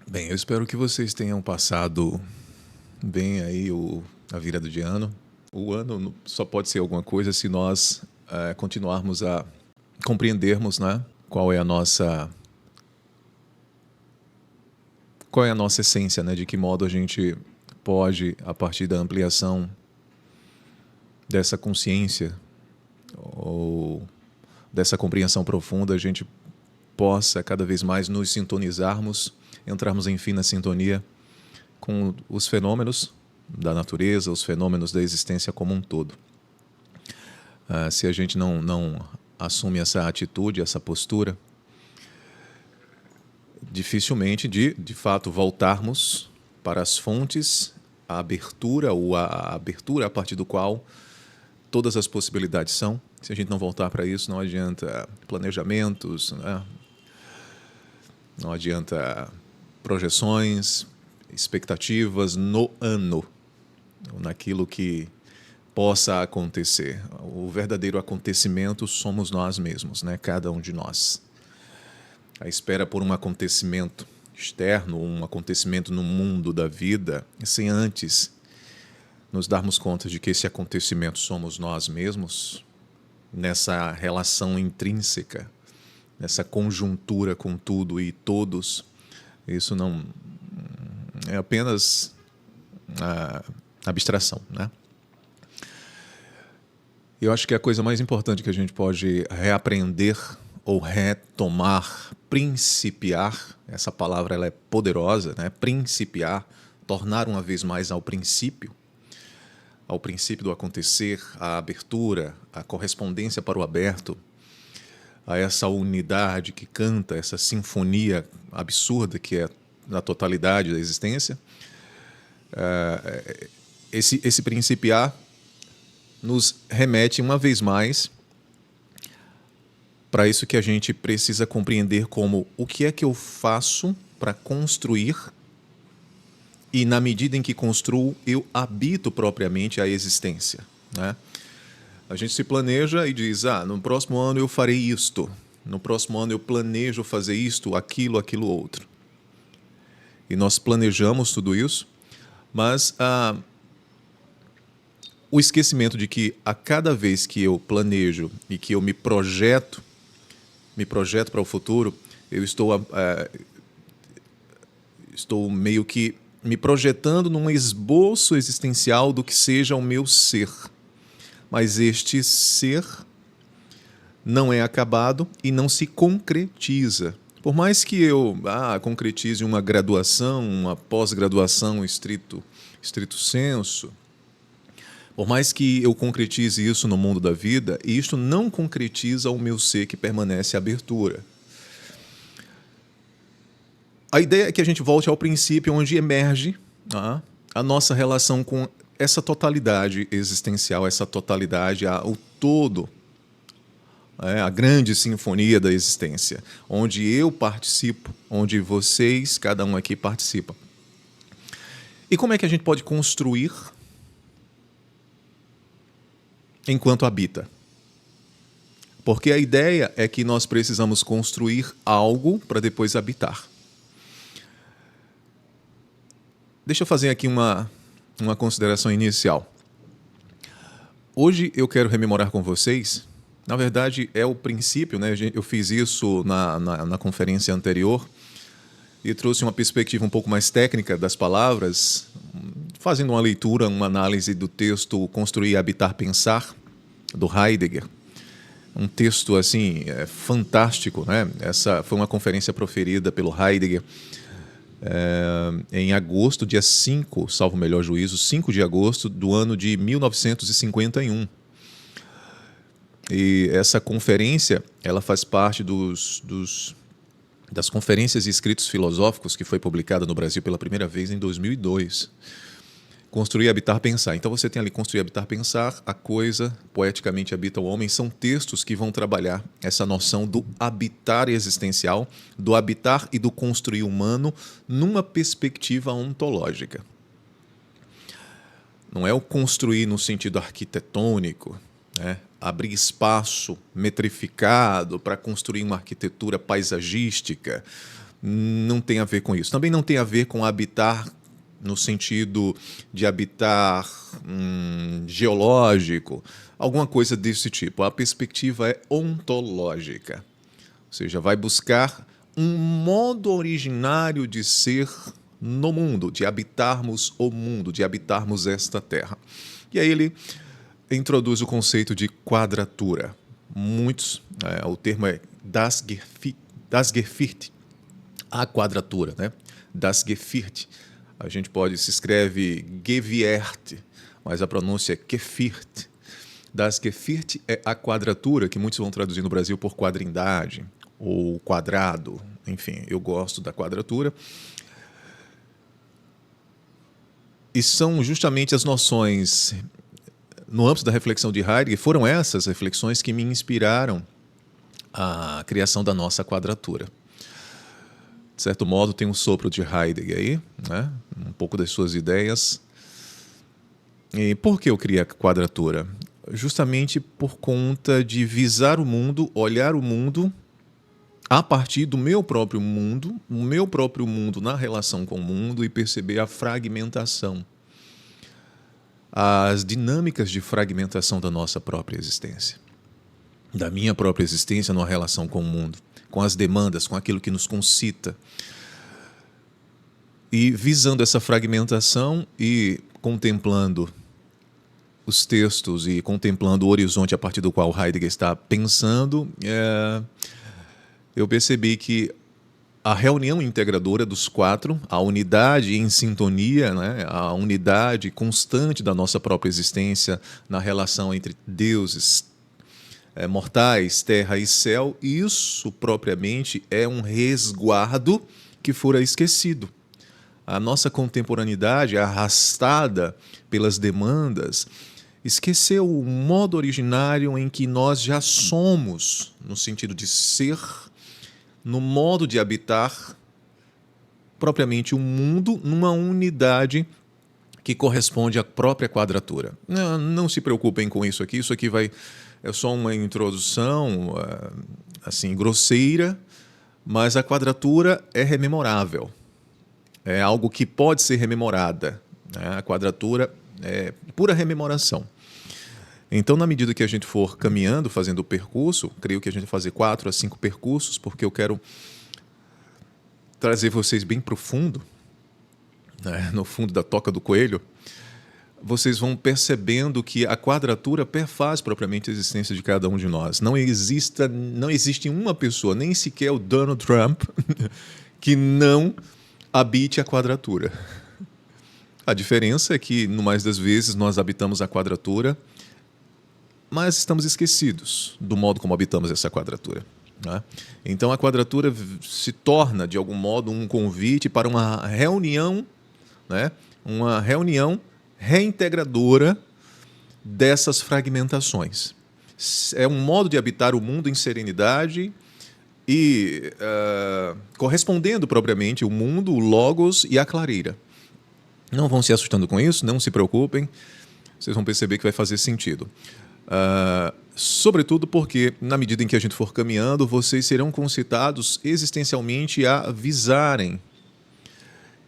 Bem, eu espero que vocês tenham passado bem aí a virada de ano. O ano só pode ser alguma coisa se nós continuarmos a compreendermos, né, qual é a nossa essência, né, de que modo a gente pode, a partir da ampliação dessa consciência ou dessa compreensão profunda, a gente possa cada vez mais nos sintonizarmos, entrarmos enfim na sintonia com os fenômenos da natureza, os fenômenos da existência como um todo. Se a gente não assume essa atitude, essa postura, dificilmente de fato voltarmos para as fontes, a abertura ou a abertura a partir do qual todas as possibilidades são. Se a gente não voltar para isso, não adianta planejamentos, né? Não adianta projeções, expectativas no ano, ou naquilo que possa acontecer. O verdadeiro acontecimento somos nós mesmos, né? Cada um de nós. A espera por um acontecimento externo, um acontecimento no mundo da vida, sem antes nos darmos conta de que esse acontecimento somos nós mesmos, nessa relação intrínseca, nessa conjuntura com tudo e todos, isso não é apenas abstração, né? Eu acho que a coisa mais importante que a gente pode reaprender ou retomar, principiar, essa palavra ela é poderosa, né? Principiar, tornar uma vez mais ao princípio do acontecer, a abertura, a correspondência para o aberto, a essa unidade que canta, essa sinfonia absurda que é a totalidade da existência. Esse principiar nos remete uma vez mais para isso que a gente precisa compreender como o que é que eu faço para construir e, na medida em que construo, eu habito propriamente a existência, né? A gente se planeja e diz, no próximo ano eu farei isto, no próximo ano eu planejo fazer isto, aquilo outro. E nós planejamos tudo isso, mas o esquecimento de que a cada vez que eu planejo e que eu me projeto para o futuro, eu estou meio que me projetando num esboço existencial do que seja o meu ser. Mas este ser não é acabado e não se concretiza. Por mais que eu concretize uma graduação, uma pós-graduação estrito sensu, por mais que eu concretize isso no mundo da vida, isto não concretiza o meu ser que permanece à abertura. A ideia é que a gente volte ao princípio onde emerge a nossa relação com essa totalidade existencial, essa totalidade, o todo, a grande sinfonia da existência, onde eu participo, onde vocês, cada um aqui participa. E como é que a gente pode construir enquanto habita? Porque a ideia é que nós precisamos construir algo para depois habitar. Deixa eu fazer aqui uma consideração inicial. Hoje eu quero rememorar com vocês, na verdade é o princípio, né? Eu fiz isso na conferência anterior e trouxe uma perspectiva um pouco mais técnica das palavras, fazendo uma leitura, uma análise do texto Construir, Habitar, Pensar, do Heidegger. Um texto assim fantástico, né? Essa foi uma conferência proferida pelo Heidegger em agosto, dia 5, salvo o melhor juízo, 5 de agosto do ano de 1951. E essa conferência ela faz parte das conferências e escritos filosóficos que foi publicada no Brasil pela primeira vez em 2002. Construir, Habitar, Pensar. Então você tem ali Construir, Habitar, Pensar, A Coisa, Poeticamente Habita o Homem. São textos que vão trabalhar essa noção do habitar existencial, do habitar e do construir humano numa perspectiva ontológica. Não é o construir no sentido arquitetônico, né? Abrir espaço metrificado para construir uma arquitetura paisagística. não tem a ver com isso. Também não tem a ver com habitar no sentido de habitar geológico, alguma coisa desse tipo. A perspectiva é ontológica, ou seja, vai buscar um modo originário de ser no mundo, de habitarmos o mundo, de habitarmos esta terra. E aí ele introduz o conceito de quadratura. O termo é das Gevierte, a quadratura, né? Das Gevierte. A gente se escreve Gevierte, mas a pronúncia é Gevierte. Das Gevierte é a quadratura, que muitos vão traduzir no Brasil por quadrindade ou quadrado. Enfim, eu gosto da quadratura. E são justamente as noções, no âmbito da reflexão de Heidegger, foram essas reflexões que me inspiraram a criação da nossa quadratura. De certo modo, tem um sopro de Heidegger aí, né? Um pouco das suas ideias. E por que eu criei a quadratura? Justamente por conta de visar o mundo, olhar o mundo a partir do meu próprio mundo, o meu próprio mundo na relação com o mundo e perceber a fragmentação, as dinâmicas de fragmentação da nossa própria existência, da minha própria existência na relação com o mundo, com as demandas, com aquilo que nos concita. E visando essa fragmentação e contemplando os textos e contemplando o horizonte a partir do qual Heidegger está pensando, eu percebi que a reunião integradora dos quatro, a unidade em sintonia, né, a unidade constante da nossa própria existência na relação entre deuses, mortais, terra e céu, isso propriamente é um resguardo que fora esquecido. A nossa contemporaneidade, arrastada pelas demandas, esqueceu o modo originário em que nós já somos, no sentido de ser, no modo de habitar propriamente o mundo numa unidade que corresponde à própria quadratura. Não se preocupem com isso aqui é só uma introdução assim grosseira, mas a quadratura é rememorável. É algo que pode ser rememorada, né? A quadratura é pura rememoração. Então, na medida que a gente for caminhando, fazendo o percurso, creio que a gente vai fazer 4 a 5 percursos, porque eu quero trazer vocês bem profundo, né? No fundo da toca do coelho, vocês vão percebendo que a quadratura perfaz propriamente a existência de cada um de nós. Não existe uma pessoa, nem sequer o Donald Trump, que não habite a quadratura. A diferença é que, no mais das vezes, nós habitamos a quadratura, mas estamos esquecidos do modo como habitamos essa quadratura, né? Então, a quadratura se torna, de algum modo, um convite para uma reunião, né? Uma reunião reintegradora dessas fragmentações. É um modo de habitar o mundo em serenidade e correspondendo propriamente o mundo, o logos e a clareira. Não vão se assustando com isso, não se preocupem, vocês vão perceber que vai fazer sentido. Sobretudo porque, na medida em que a gente for caminhando, vocês serão concitados existencialmente a visarem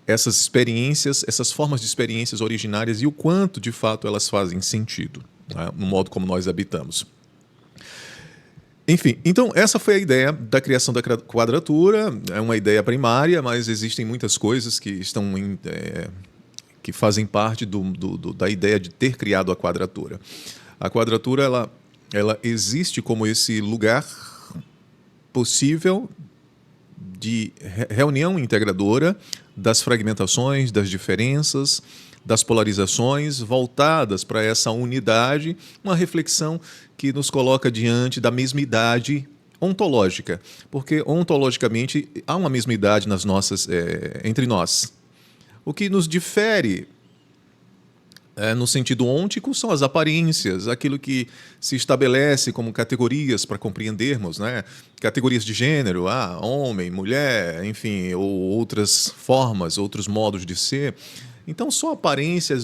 essas experiências, essas formas de experiências originárias e o quanto, de fato, elas fazem sentido, né, no modo como nós habitamos. Enfim, então essa foi a ideia da criação da quadratura. É uma ideia primária, mas existem muitas coisas que que fazem parte da ideia de ter criado a quadratura. A quadratura ela existe como esse lugar possível de reunião integradora das fragmentações, das diferenças, das polarizações, voltadas para essa unidade, uma reflexão que nos coloca diante da mesmidade ontológica, porque ontologicamente há uma mesmidade entre nós. O que nos difere no sentido ôntico são as aparências, aquilo que se estabelece como categorias para compreendermos, né? Categorias de gênero, homem, mulher, enfim, ou outras formas, outros modos de ser. Então, só a aparência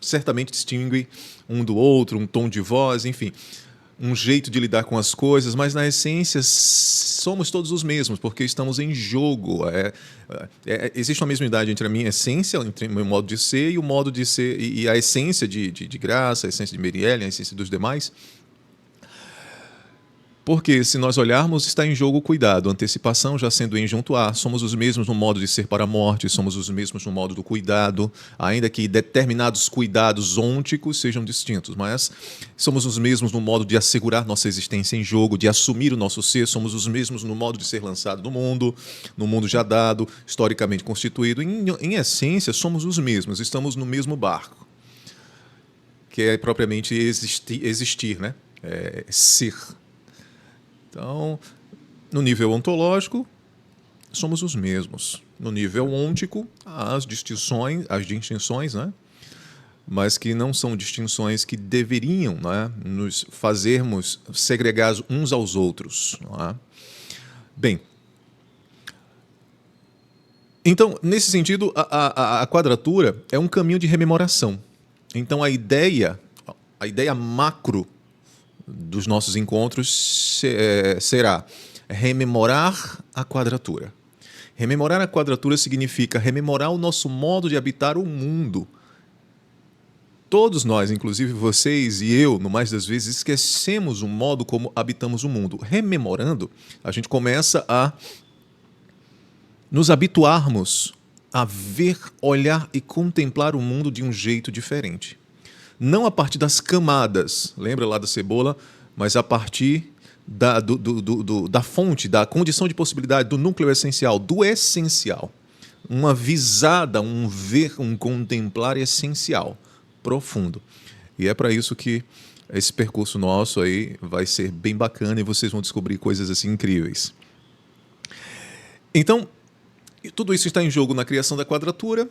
certamente distingue um do outro, um tom de voz, enfim. um jeito de lidar com as coisas, mas na essência somos todos os mesmos, porque estamos em jogo. Existe uma mesmidade entre a minha essência, entre o meu modo de ser e o modo de ser, e a essência de Graça, a essência de Merielle, a essência dos demais. Porque, se nós olharmos, está em jogo o cuidado, antecipação já sendo em junto a, somos os mesmos no modo de ser para a morte, somos os mesmos no modo do cuidado, ainda que determinados cuidados ônticos sejam distintos, mas somos os mesmos no modo de assegurar nossa existência em jogo, de assumir o nosso ser, somos os mesmos no modo de ser lançado no mundo já dado, historicamente constituído. Em essência, somos os mesmos, estamos no mesmo barco, que é propriamente existir, né? Ser. Então, no nível ontológico, somos os mesmos. No nível ôntico, as distinções, né? Mas que não são distinções que deveriam, né, nos fazermos segregar uns aos outros. Não é? Bem, então, nesse sentido, a quadratura é um caminho de rememoração. Então, a ideia macro dos nossos encontros será rememorar a quadratura. Rememorar a quadratura significa rememorar o nosso modo de habitar o mundo. Todos nós, inclusive vocês e eu, no mais das vezes, esquecemos o modo como habitamos o mundo. Rememorando, a gente começa a nos habituarmos a ver, olhar e contemplar o mundo de um jeito diferente. Não a partir das camadas, lembra lá da cebola, mas a partir da fonte, da condição de possibilidade, do núcleo essencial, do essencial. Uma visada, um ver, um contemplar essencial, profundo. E é para isso que esse percurso nosso aí vai ser bem bacana e vocês vão descobrir coisas assim incríveis. Então, tudo isso está em jogo na criação da quadratura.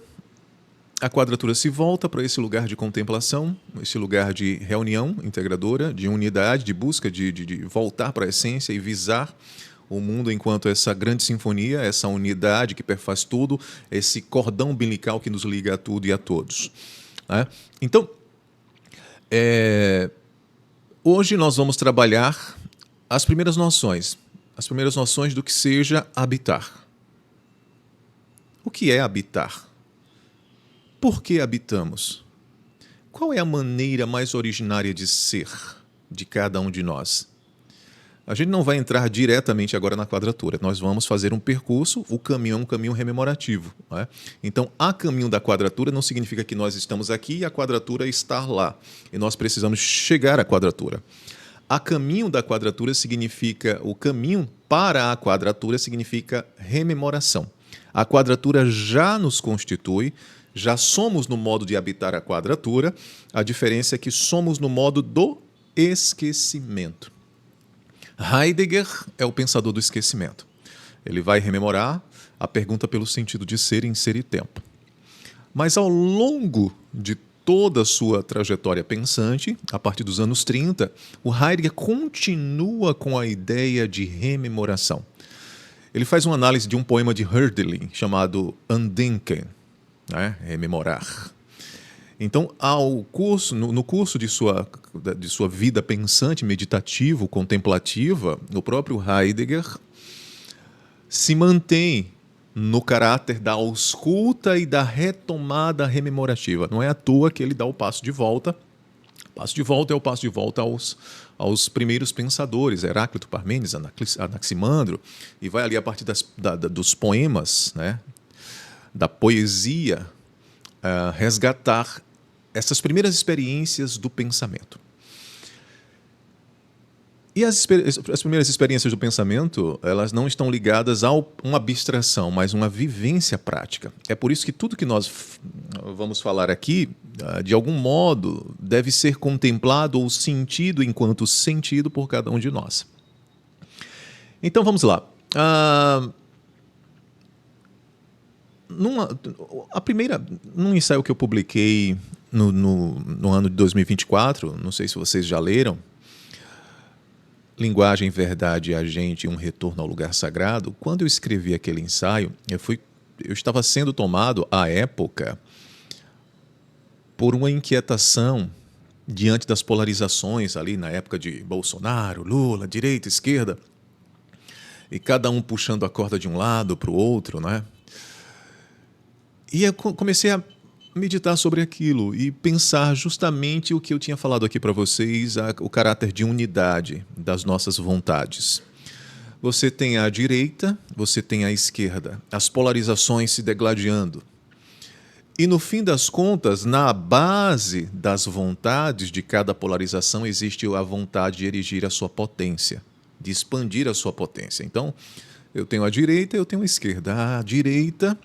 A quadratura se volta para esse lugar de contemplação, esse lugar de reunião integradora, de unidade, de busca de voltar para a essência e visar o mundo enquanto essa grande sinfonia, essa unidade que perfaz tudo, esse cordão umbilical que nos liga a tudo e a todos. Né? Então, hoje nós vamos trabalhar as primeiras noções do que seja habitar. O que é habitar? Por que habitamos? Qual é a maneira mais originária de ser de cada um de nós? A gente não vai entrar diretamente agora na quadratura. Nós vamos fazer um percurso, o caminho é um caminho rememorativo. Né? Então, a caminho da quadratura não significa que nós estamos aqui e a quadratura está lá. E nós precisamos chegar à quadratura. A caminho da quadratura significa, o caminho para a quadratura significa rememoração. A quadratura já nos constitui, já somos no modo de habitar a quadratura, a diferença é que somos no modo do esquecimento. Heidegger é o pensador do esquecimento. Ele vai rememorar a pergunta pelo sentido de ser em ser e tempo. Mas ao longo de toda a sua trajetória pensante, a partir dos anos 30, o Heidegger continua com a ideia de rememoração. Ele faz uma análise de um poema de Hölderlin chamado Andenken, né? Rememorar. Então, no curso de sua vida pensante, meditativo, contemplativa, o próprio Heidegger se mantém no caráter da ausculta e da retomada rememorativa. Não é à toa que ele dá o passo de volta. O passo de volta é o passo de volta aos primeiros pensadores, Heráclito, Parmênides, Anaximandro, e vai ali a partir dos poemas, né? Da poesia, resgatar essas primeiras experiências do pensamento. E as primeiras experiências do pensamento, elas não estão ligadas a uma abstração, mas uma vivência prática. É por isso que tudo que nós vamos falar aqui, de algum modo, deve ser contemplado ou sentido enquanto sentido por cada um de nós. Então, vamos lá. Num ensaio que eu publiquei no ano de 2024, não sei se vocês já leram, Linguagem, Verdade e Agente, um retorno ao lugar sagrado. Quando eu escrevi aquele ensaio, eu estava sendo tomado, à época, por uma inquietação diante das polarizações ali na época de Bolsonaro, Lula, direita, esquerda, e cada um puxando a corda de um lado para o outro, né? E eu comecei a meditar sobre aquilo e pensar justamente o que eu tinha falado aqui para vocês, o caráter de unidade das nossas vontades. Você tem a direita, você tem a esquerda, as polarizações se degladiando. E, no fim das contas, na base das vontades de cada polarização existe a vontade de erigir a sua potência, de expandir a sua potência. Então, eu tenho a direita e eu tenho a esquerda. A direita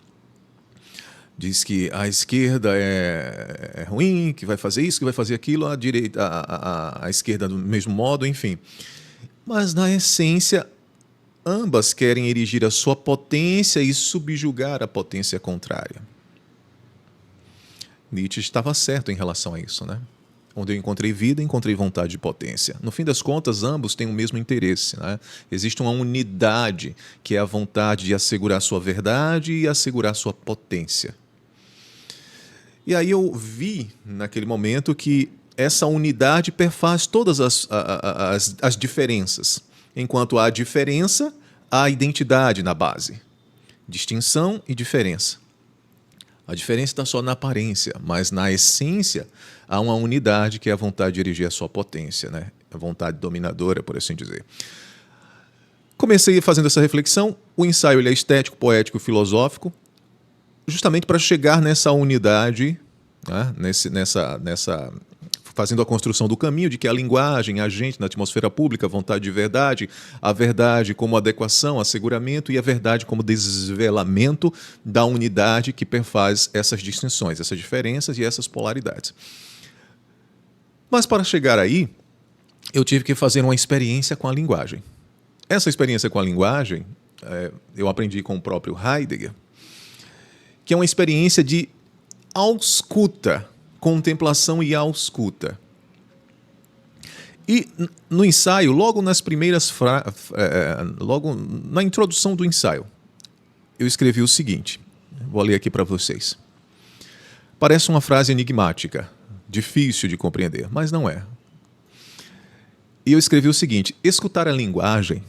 diz que a esquerda é ruim, que vai fazer isso, que vai fazer aquilo, a direita, a esquerda do mesmo modo, enfim. Mas, na essência, ambas querem erigir a sua potência e subjugar a potência contrária. Nietzsche estava certo em relação a isso, né? Onde eu encontrei vida, encontrei vontade de potência. No fim das contas, ambos têm o mesmo interesse, né? Existe uma unidade, que é a vontade de assegurar sua verdade e assegurar sua potência. E aí eu vi, naquele momento, que essa unidade perfaz todas as diferenças. Enquanto há diferença, há identidade na base. Distinção e diferença. A diferença está só na aparência, mas na essência há uma unidade que é a vontade de erigir a sua potência, né? A vontade dominadora, por assim dizer. Comecei fazendo essa reflexão. O ensaio ele é estético, poético e filosófico, justamente para chegar nessa unidade, né? Fazendo a construção do caminho de que a linguagem, a gente na atmosfera pública, a vontade de verdade, a verdade como adequação, asseguramento e a verdade como desvelamento da unidade que perfaz essas distinções, essas diferenças e essas polaridades. Mas para chegar aí, eu tive que fazer uma experiência com a linguagem. Essa experiência com a linguagem, eu aprendi com o próprio Heidegger, que é uma experiência de ausculta, contemplação e ausculta. E no ensaio, logo nas primeiras logo na introdução do ensaio, eu escrevi o seguinte, vou ler aqui para vocês. Parece uma frase enigmática, difícil de compreender, mas não é. E eu escrevi o seguinte: escutar a linguagem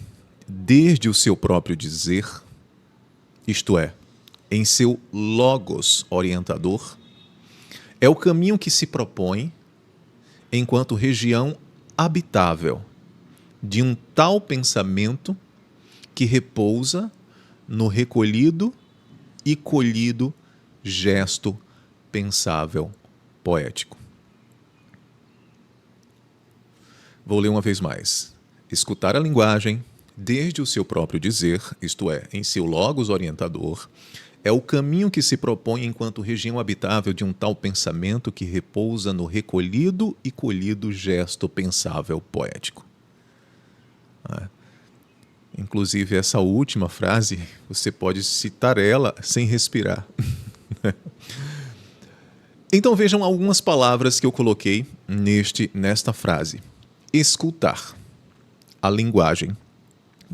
desde o seu próprio dizer, isto é, em seu logos orientador, é o caminho que se propõe enquanto região habitável de um tal pensamento que repousa no recolhido e colhido gesto pensável poético. Vou ler uma vez mais. Escutar a linguagem desde o seu próprio dizer, isto é, em seu logos orientador, é o caminho que se propõe enquanto região habitável de um tal pensamento que repousa no recolhido e colhido gesto pensável poético. Inclusive, essa última frase, você pode citar ela sem respirar. Então, vejam algumas palavras que eu coloquei nesta frase. Escutar a linguagem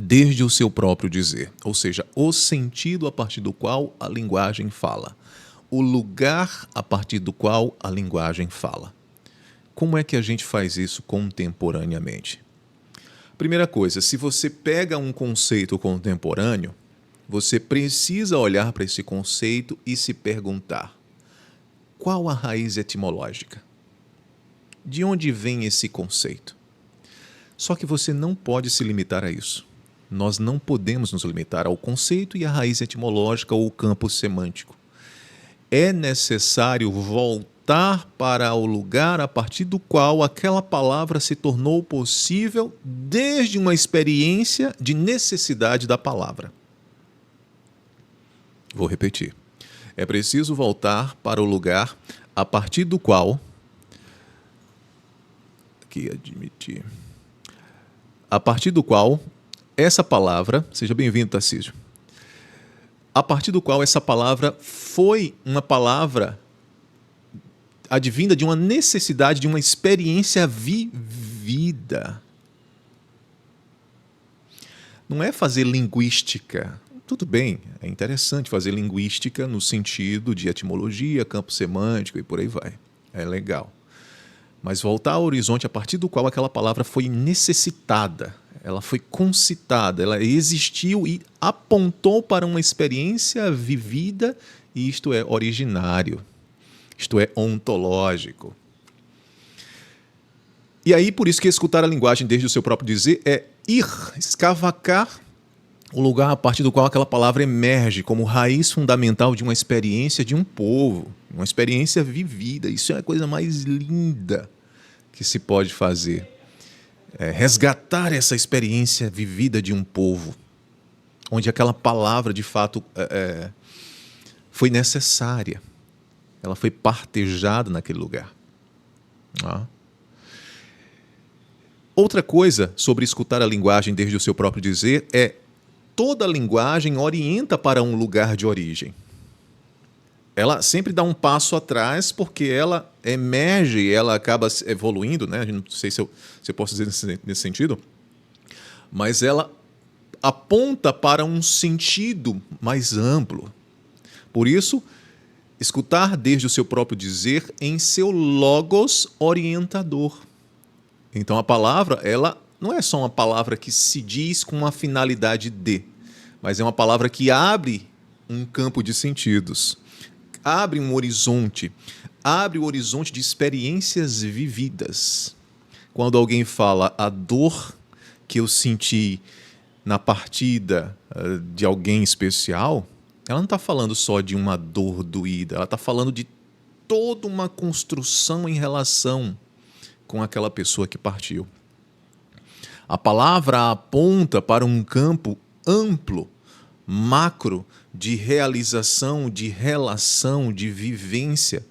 desde o seu próprio dizer, ou seja, o sentido a partir do qual a linguagem fala, o lugar a partir do qual a linguagem fala. Como é que a gente faz isso contemporaneamente? Primeira coisa, se você pega um conceito contemporâneo, você precisa olhar para esse conceito e se perguntar: qual a raiz etimológica? De onde vem esse conceito? Só que você não pode se limitar a isso. Nós não podemos nos limitar ao conceito e à raiz etimológica ou o campo semântico. É necessário voltar para o lugar a partir do qual aquela palavra se tornou possível desde uma experiência de necessidade da palavra. Vou repetir. É preciso voltar para o lugar a partir do qual... A partir do qual essa palavra... Seja bem-vindo, Tarcísio. A partir do qual essa palavra foi uma palavra advinda de uma necessidade, de uma experiência vivida. Não é fazer linguística. Tudo bem, é interessante fazer linguística no sentido de etimologia, campo semântico e por aí vai. É legal. mas voltar ao horizonte a partir do qual aquela palavra foi necessitada, ela foi concitada, ela existiu e apontou para uma experiência vivida, e isto é originário, isto é ontológico. E aí, por isso que escutar a linguagem desde o seu próprio dizer é ir, escavacar o lugar a partir do qual aquela palavra emerge como raiz fundamental de uma experiência de um povo, uma experiência vivida. Isso é a coisa mais linda que se pode fazer. É resgatar essa experiência vivida de um povo, onde aquela palavra, de fato, foi necessária. Ela foi partejada naquele lugar. Outra coisa sobre escutar a linguagem desde o seu próprio dizer é toda linguagem orienta para um lugar de origem. Ela sempre dá um passo atrás porque ela emerge, ela acaba evoluindo, né? Não sei se eu posso dizer nesse sentido, mas ela aponta para um sentido mais amplo. Por isso, escutar desde o seu próprio dizer em seu logos orientador. Então a palavra, ela não é só uma palavra que se diz com uma finalidade de, mas é uma palavra que abre um campo de sentidos, abre um horizonte, abre o horizonte de experiências vividas. Quando alguém fala a dor que eu senti na partida de alguém especial, ela não está falando só de uma dor doída, ela está falando de toda uma construção em relação com aquela pessoa que partiu. A palavra aponta para um campo amplo, macro, de realização, de relação, de vivência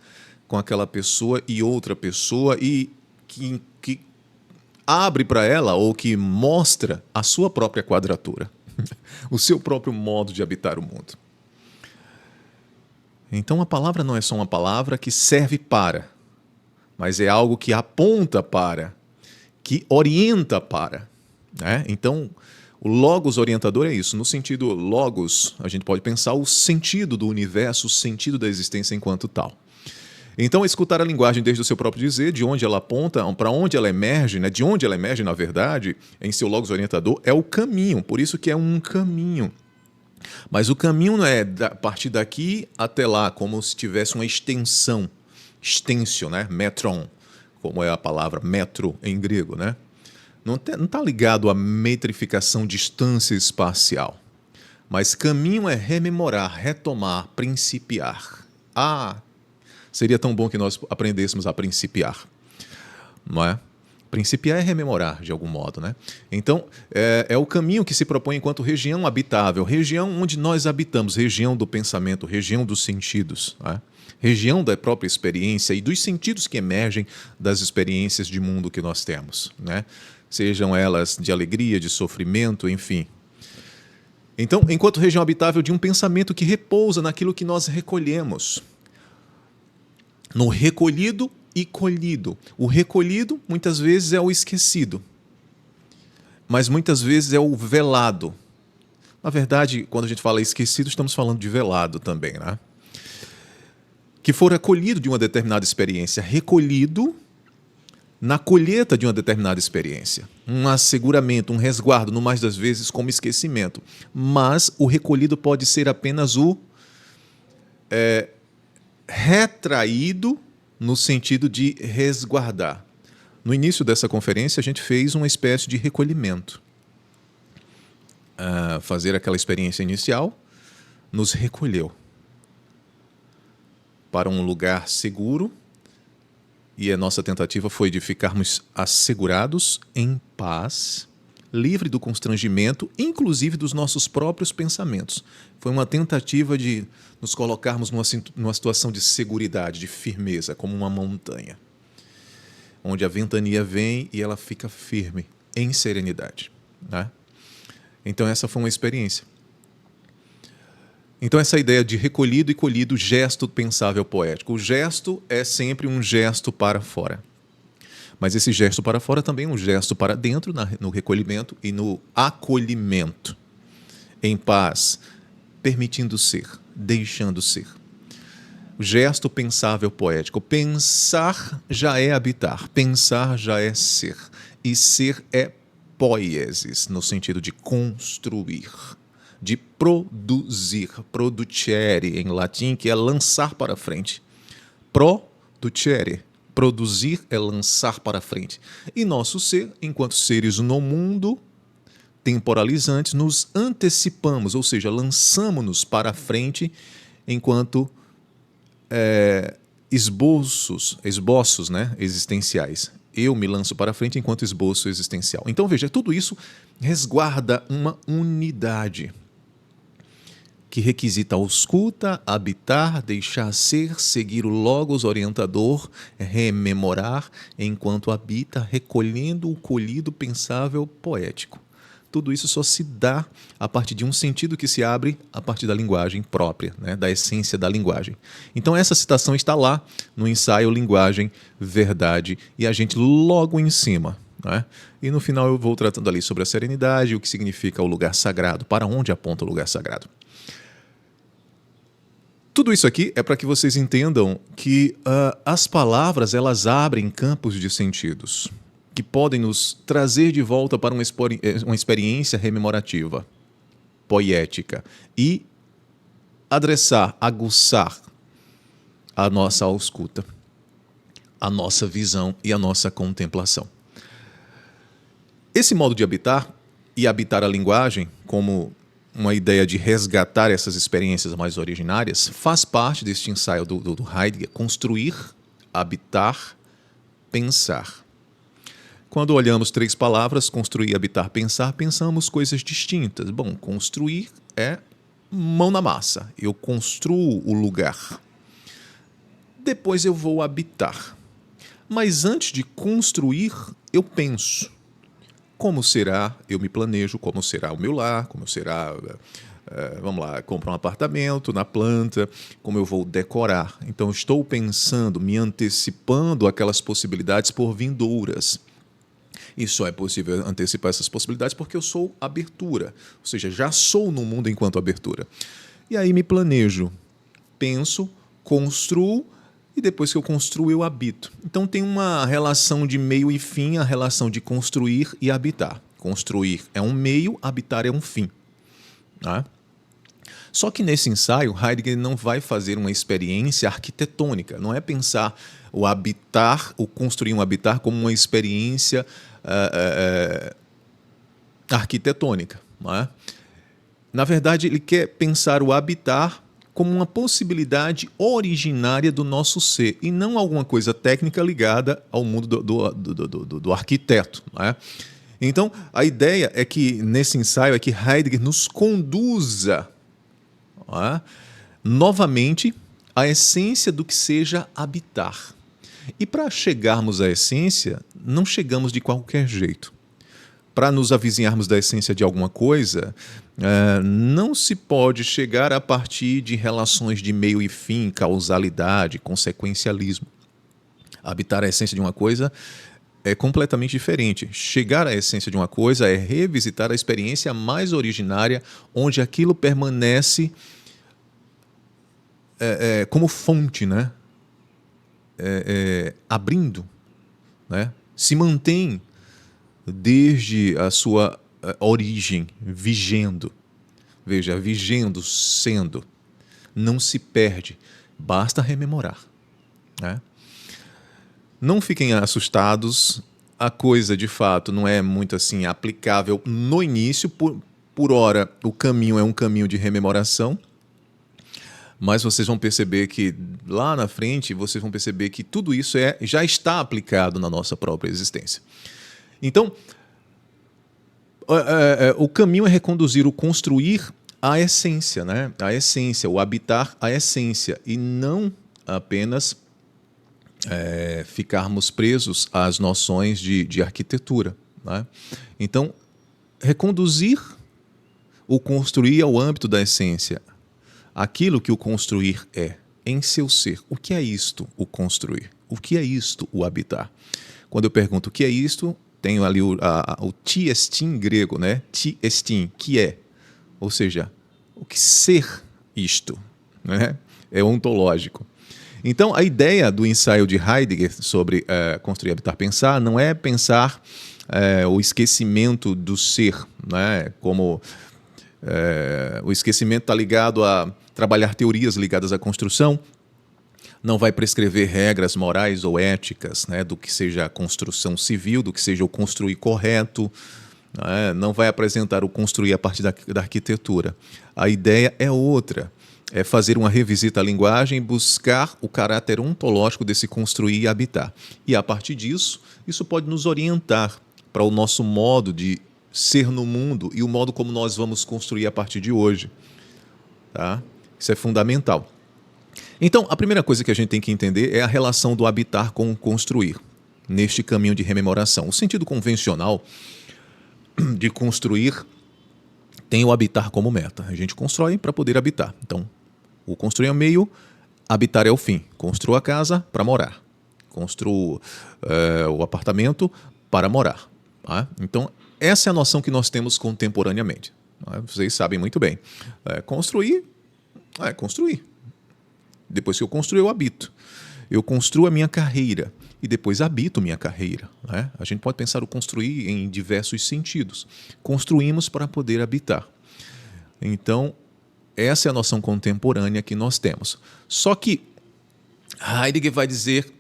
com aquela pessoa e outra pessoa, e que abre para ela ou que mostra a sua própria quadratura, o seu próprio modo de habitar o mundo. Então a palavra não é só uma palavra que serve para, mas é algo que aponta para, que orienta para. Né? Então, o logos orientador é isso. No sentido logos, a gente pode pensar o sentido do universo, o sentido da existência enquanto tal. Então, escutar a linguagem desde o seu próprio dizer, de onde ela aponta, para onde ela emerge, né? De onde ela emerge, na verdade, em seu logos orientador, é o caminho. Por isso que é um caminho. Mas o caminho não é a partir daqui até lá, como se tivesse uma extensão. Extensio, né? Metron, como é a palavra metro em grego, né? Não está ligado à metrificação distância espacial. Mas caminho é rememorar, retomar, principiar. Seria tão bom que nós aprendêssemos a principiar, não é? Principiar é rememorar, de algum modo, né? Então, é o caminho que se propõe enquanto região habitável, região onde nós habitamos, região do pensamento, região dos sentidos, né? Região da própria experiência e dos sentidos que emergem das experiências de mundo que nós temos, né? Sejam elas de alegria, de sofrimento, enfim. Então, enquanto região habitável de um pensamento que repousa naquilo que nós recolhemos, no recolhido e colhido. O recolhido, muitas vezes, é o esquecido, mas muitas vezes é o velado. Na verdade, quando a gente fala esquecido, estamos falando de velado também, né? Que for acolhido de uma determinada experiência, recolhido na colheita de uma determinada experiência. Um asseguramento, um resguardo, no mais das vezes como esquecimento. Mas o recolhido pode ser apenas o retraído no sentido de resguardar. No início dessa conferência, a gente fez uma espécie de recolhimento. Fazer aquela experiência inicial nos recolheu para um lugar seguro, e a nossa tentativa foi de ficarmos assegurados, em paz, livre do constrangimento, inclusive dos nossos próprios pensamentos. Foi uma tentativa de nos colocarmos numa situação de seguridade, de firmeza, como uma montanha, onde a ventania vem e ela fica firme, em serenidade, né? Então essa foi uma experiência. Então essa ideia de recolhido e colhido, gesto pensável poético. O gesto é sempre um gesto para fora. Mas esse gesto para fora também é um gesto para dentro, no recolhimento e no acolhimento. Em paz, permitindo ser, deixando ser. O gesto pensável poético. Pensar já é habitar, pensar já é ser. E ser é poiesis, no sentido de construir, de produzir, producere em latim, que é lançar para frente. Producere, produzir é lançar para frente. E nosso ser, enquanto seres no mundo, temporalizantes, nos antecipamos, ou seja, lançamos-nos para frente enquanto esboços, né, existenciais. Eu me lanço para frente enquanto esboço existencial. Então, veja, tudo isso resguarda uma unidade que requisita a ausculta, habitar, deixar ser, seguir o logos orientador, rememorar, enquanto habita, recolhendo o colhido pensável poético. Tudo isso só se dá a partir de um sentido que se abre a partir da linguagem própria, né, da essência da linguagem. Então essa citação está lá no ensaio Linguagem, Verdade e a gente logo em cima. Né? E no final eu vou tratando ali sobre a serenidade, o que significa o lugar sagrado, para onde aponta o lugar sagrado. Tudo isso aqui é para que vocês entendam que as palavras elas abrem campos de sentidos que podem nos trazer de volta para uma experiência rememorativa, poética, e adressar, aguçar a nossa ausculta, a nossa visão e a nossa contemplação. Esse modo de habitar e habitar a linguagem, como uma ideia de resgatar essas experiências mais originárias, faz parte deste ensaio do Heidegger, construir, habitar, pensar. Quando olhamos 3 palavras, construir, habitar, pensar, pensamos coisas distintas. Bom, construir é mão na massa. Eu construo o lugar. Depois eu vou habitar. Mas antes de construir, eu penso. Como será? Eu me planejo como será o meu lar, como será, vamos lá, comprar um apartamento na planta, como eu vou decorar. Então, estou pensando, me antecipando aquelas possibilidades por vindouras. E só é possível antecipar essas possibilidades porque eu sou abertura, ou seja, já sou no mundo enquanto abertura. E aí me planejo, penso, construo e depois que eu construo eu habito. Então tem uma relação de meio e fim, a relação de construir e habitar. Construir é um meio, habitar é um fim. Né? Só que nesse ensaio, Heidegger não vai fazer uma experiência arquitetônica, não é pensar o habitar, o construir um habitar como uma experiência arquitetônica. Não é? Na verdade, ele quer pensar o habitar como uma possibilidade originária do nosso ser e não alguma coisa técnica ligada ao mundo do arquiteto. Não é? Então, a ideia é que, nesse ensaio, é que Heidegger nos conduza novamente à essência do que seja habitar. E para chegarmos à essência, não chegamos de qualquer jeito. Para nos avizinharmos da essência de alguma coisa, não se pode chegar a partir de relações de meio e fim, causalidade, consequencialismo. Habitar a essência de uma coisa é completamente diferente. Chegar à essência de uma coisa é revisitar a experiência mais originária, onde aquilo permanece como fonte, né? Abrindo, né? Se mantém desde a sua origem, vigendo. Veja, vigendo, sendo. Não se perde, basta rememorar. Né? Não fiquem assustados, a coisa de fato não é muito assim aplicável no início, por ora o caminho é um caminho de rememoração, mas vocês vão perceber que lá na frente, vocês vão perceber que tudo isso já está aplicado na nossa própria existência. Então, o caminho é reconduzir o construir à essência, né? A essência, o habitar a essência, e não apenas ficarmos presos às noções de arquitetura. Né? Então, reconduzir o construir ao âmbito da essência, aquilo que o construir é, em seu ser. O que é isto, o construir? O que é isto, o habitar? Quando eu pergunto o que é isto, tenho ali o ti estin grego, né? Ti estin, que é. Ou seja, o que ser isto? né? É ontológico. Então, a ideia do ensaio de Heidegger sobre construir, habitar, pensar não é pensar o esquecimento do ser, né? Como o esquecimento está ligado a trabalhar teorias ligadas à construção, não vai prescrever regras morais ou éticas, né, do que seja a construção civil, do que seja o construir correto, né, não vai apresentar o construir a partir da arquitetura. A ideia é outra, é fazer uma revisita à linguagem, buscar o caráter ontológico desse construir e habitar. E, a partir disso, isso pode nos orientar para o nosso modo de ser no mundo e o modo como nós vamos construir a partir de hoje. Tá? Isso é fundamental. Então, a primeira coisa que a gente tem que entender é a relação do habitar com o construir, neste caminho de rememoração. O sentido convencional de construir tem o habitar como meta. A gente constrói para poder habitar. Então, o construir é o meio, habitar é o fim. Construo a casa para morar. Construo o apartamento para morar. Tá? Então, essa é a noção que nós temos contemporaneamente. Tá? Vocês sabem muito bem. Construir é construir. Depois que eu construo, eu habito. Eu construo a minha carreira e depois habito minha carreira. Né? A gente pode pensar o construir em diversos sentidos. Construímos para poder habitar. Então, essa é a noção contemporânea que nós temos. Só que Heidegger vai dizer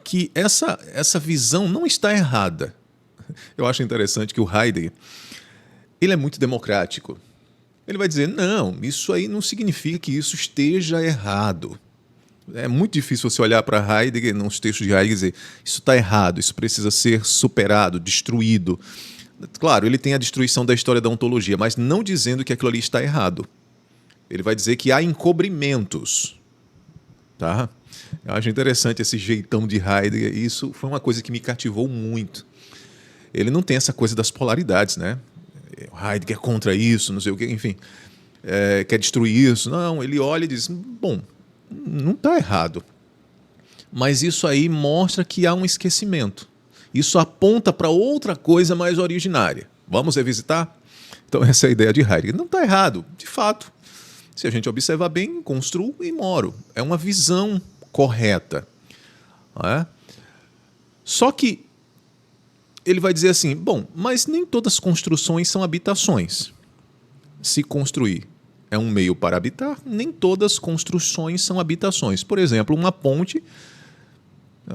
que essa visão não está errada. Eu acho interessante que o Heidegger ele é muito democrático. Ele vai dizer, não, isso aí não significa que isso esteja errado. É muito difícil você olhar para Heidegger, nos textos de Heidegger, e dizer, isso está errado, isso precisa ser superado, destruído. Claro, ele tem a destruição da história da ontologia, mas não dizendo que aquilo ali está errado. Ele vai dizer que há encobrimentos. Tá? Eu acho interessante esse jeitão de Heidegger, e isso foi uma coisa que me cativou muito. Ele não tem essa coisa das polaridades, né? Heidegger é contra isso, não sei o quê, enfim, quer destruir isso. Não, ele olha e diz, bom, não está errado. Mas isso aí mostra que há um esquecimento. Isso aponta para outra coisa mais originária. Vamos revisitar? Então essa é a ideia de Heidegger. Não está errado, de fato. Se a gente observar bem, construo e moro. É uma visão correta. Não é? Só que ele vai dizer assim, bom, mas nem todas as construções são habitações. Se construir é um meio para habitar, nem todas as construções são habitações. Por exemplo, uma ponte,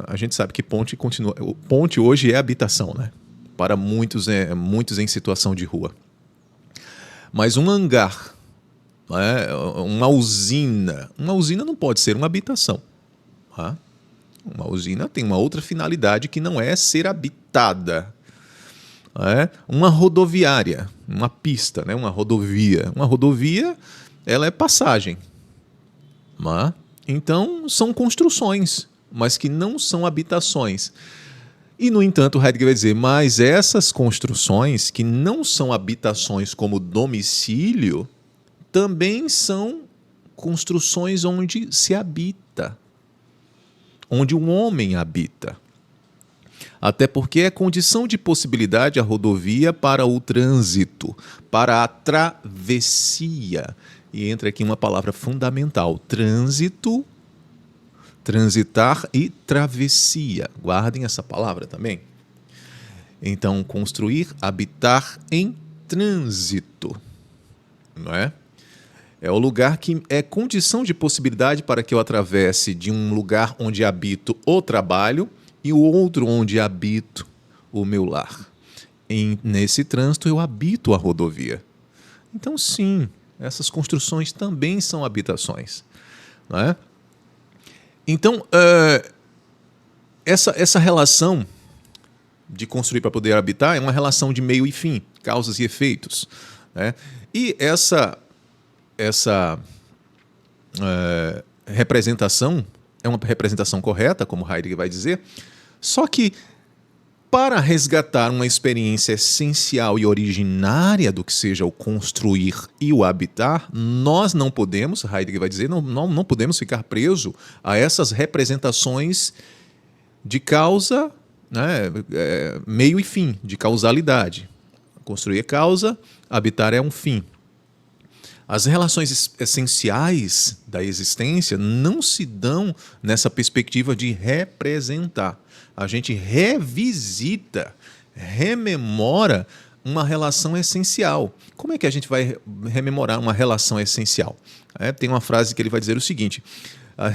a gente sabe que ponte hoje é habitação, né? Para muitos em situação de rua. Mas um hangar, né? Uma usina não pode ser uma habitação. Tá? Uma usina tem uma outra finalidade que não é ser habitada. Uma rodoviária, uma pista, né? Uma rodovia. Uma rodovia, ela é passagem. Então, são construções, mas que não são habitações. E, no entanto, Heidegger vai dizer, mas essas construções, que não são habitações como domicílio, também são construções onde se habita. Onde um homem habita. Até porque é condição de possibilidade a rodovia para o trânsito, para a travessia. E entra aqui uma palavra fundamental, trânsito, transitar e travessia. Guardem essa palavra também. Então, construir, habitar em trânsito. Não é? É o lugar que é condição de possibilidade para que eu atravesse de um lugar onde habito o trabalho e o outro onde habito o meu lar. Nesse trânsito eu habito a rodovia. Então, sim, essas construções também são habitações. Não é? Então, essa relação de construir para poder habitar é uma relação de meio e fim, causas e efeitos. Né? E essa representação é uma representação correta, como Heidegger vai dizer, só que para resgatar uma experiência essencial e originária do que seja o construir e o habitar, nós não podemos, Heidegger vai dizer, não podemos ficar presos a essas representações de causa, né, meio e fim, de causalidade. Construir é causa, habitar é um fim. As relações essenciais da existência não se dão nessa perspectiva de representar. A gente revisita, rememora uma relação essencial. Como é que a gente vai rememorar uma relação essencial? Tem uma frase que ele vai dizer o seguinte: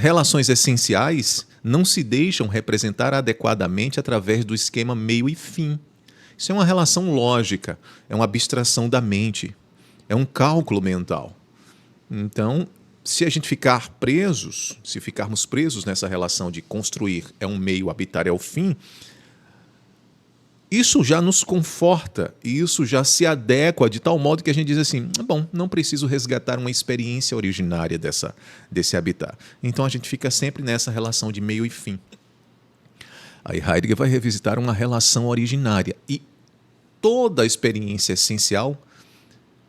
relações essenciais não se deixam representar adequadamente através do esquema meio e fim. Isso é uma relação lógica, é uma abstração da mente, é um cálculo mental. Então, se a gente ficar presos, se ficarmos presos nessa relação de construir é um meio, habitar é o fim, isso já nos conforta e isso já se adequa de tal modo que a gente diz assim: bom, não preciso resgatar uma experiência originária desse habitar. Então a gente fica sempre nessa relação de meio e fim. Aí Heidegger vai revisitar uma relação originária e toda a experiência essencial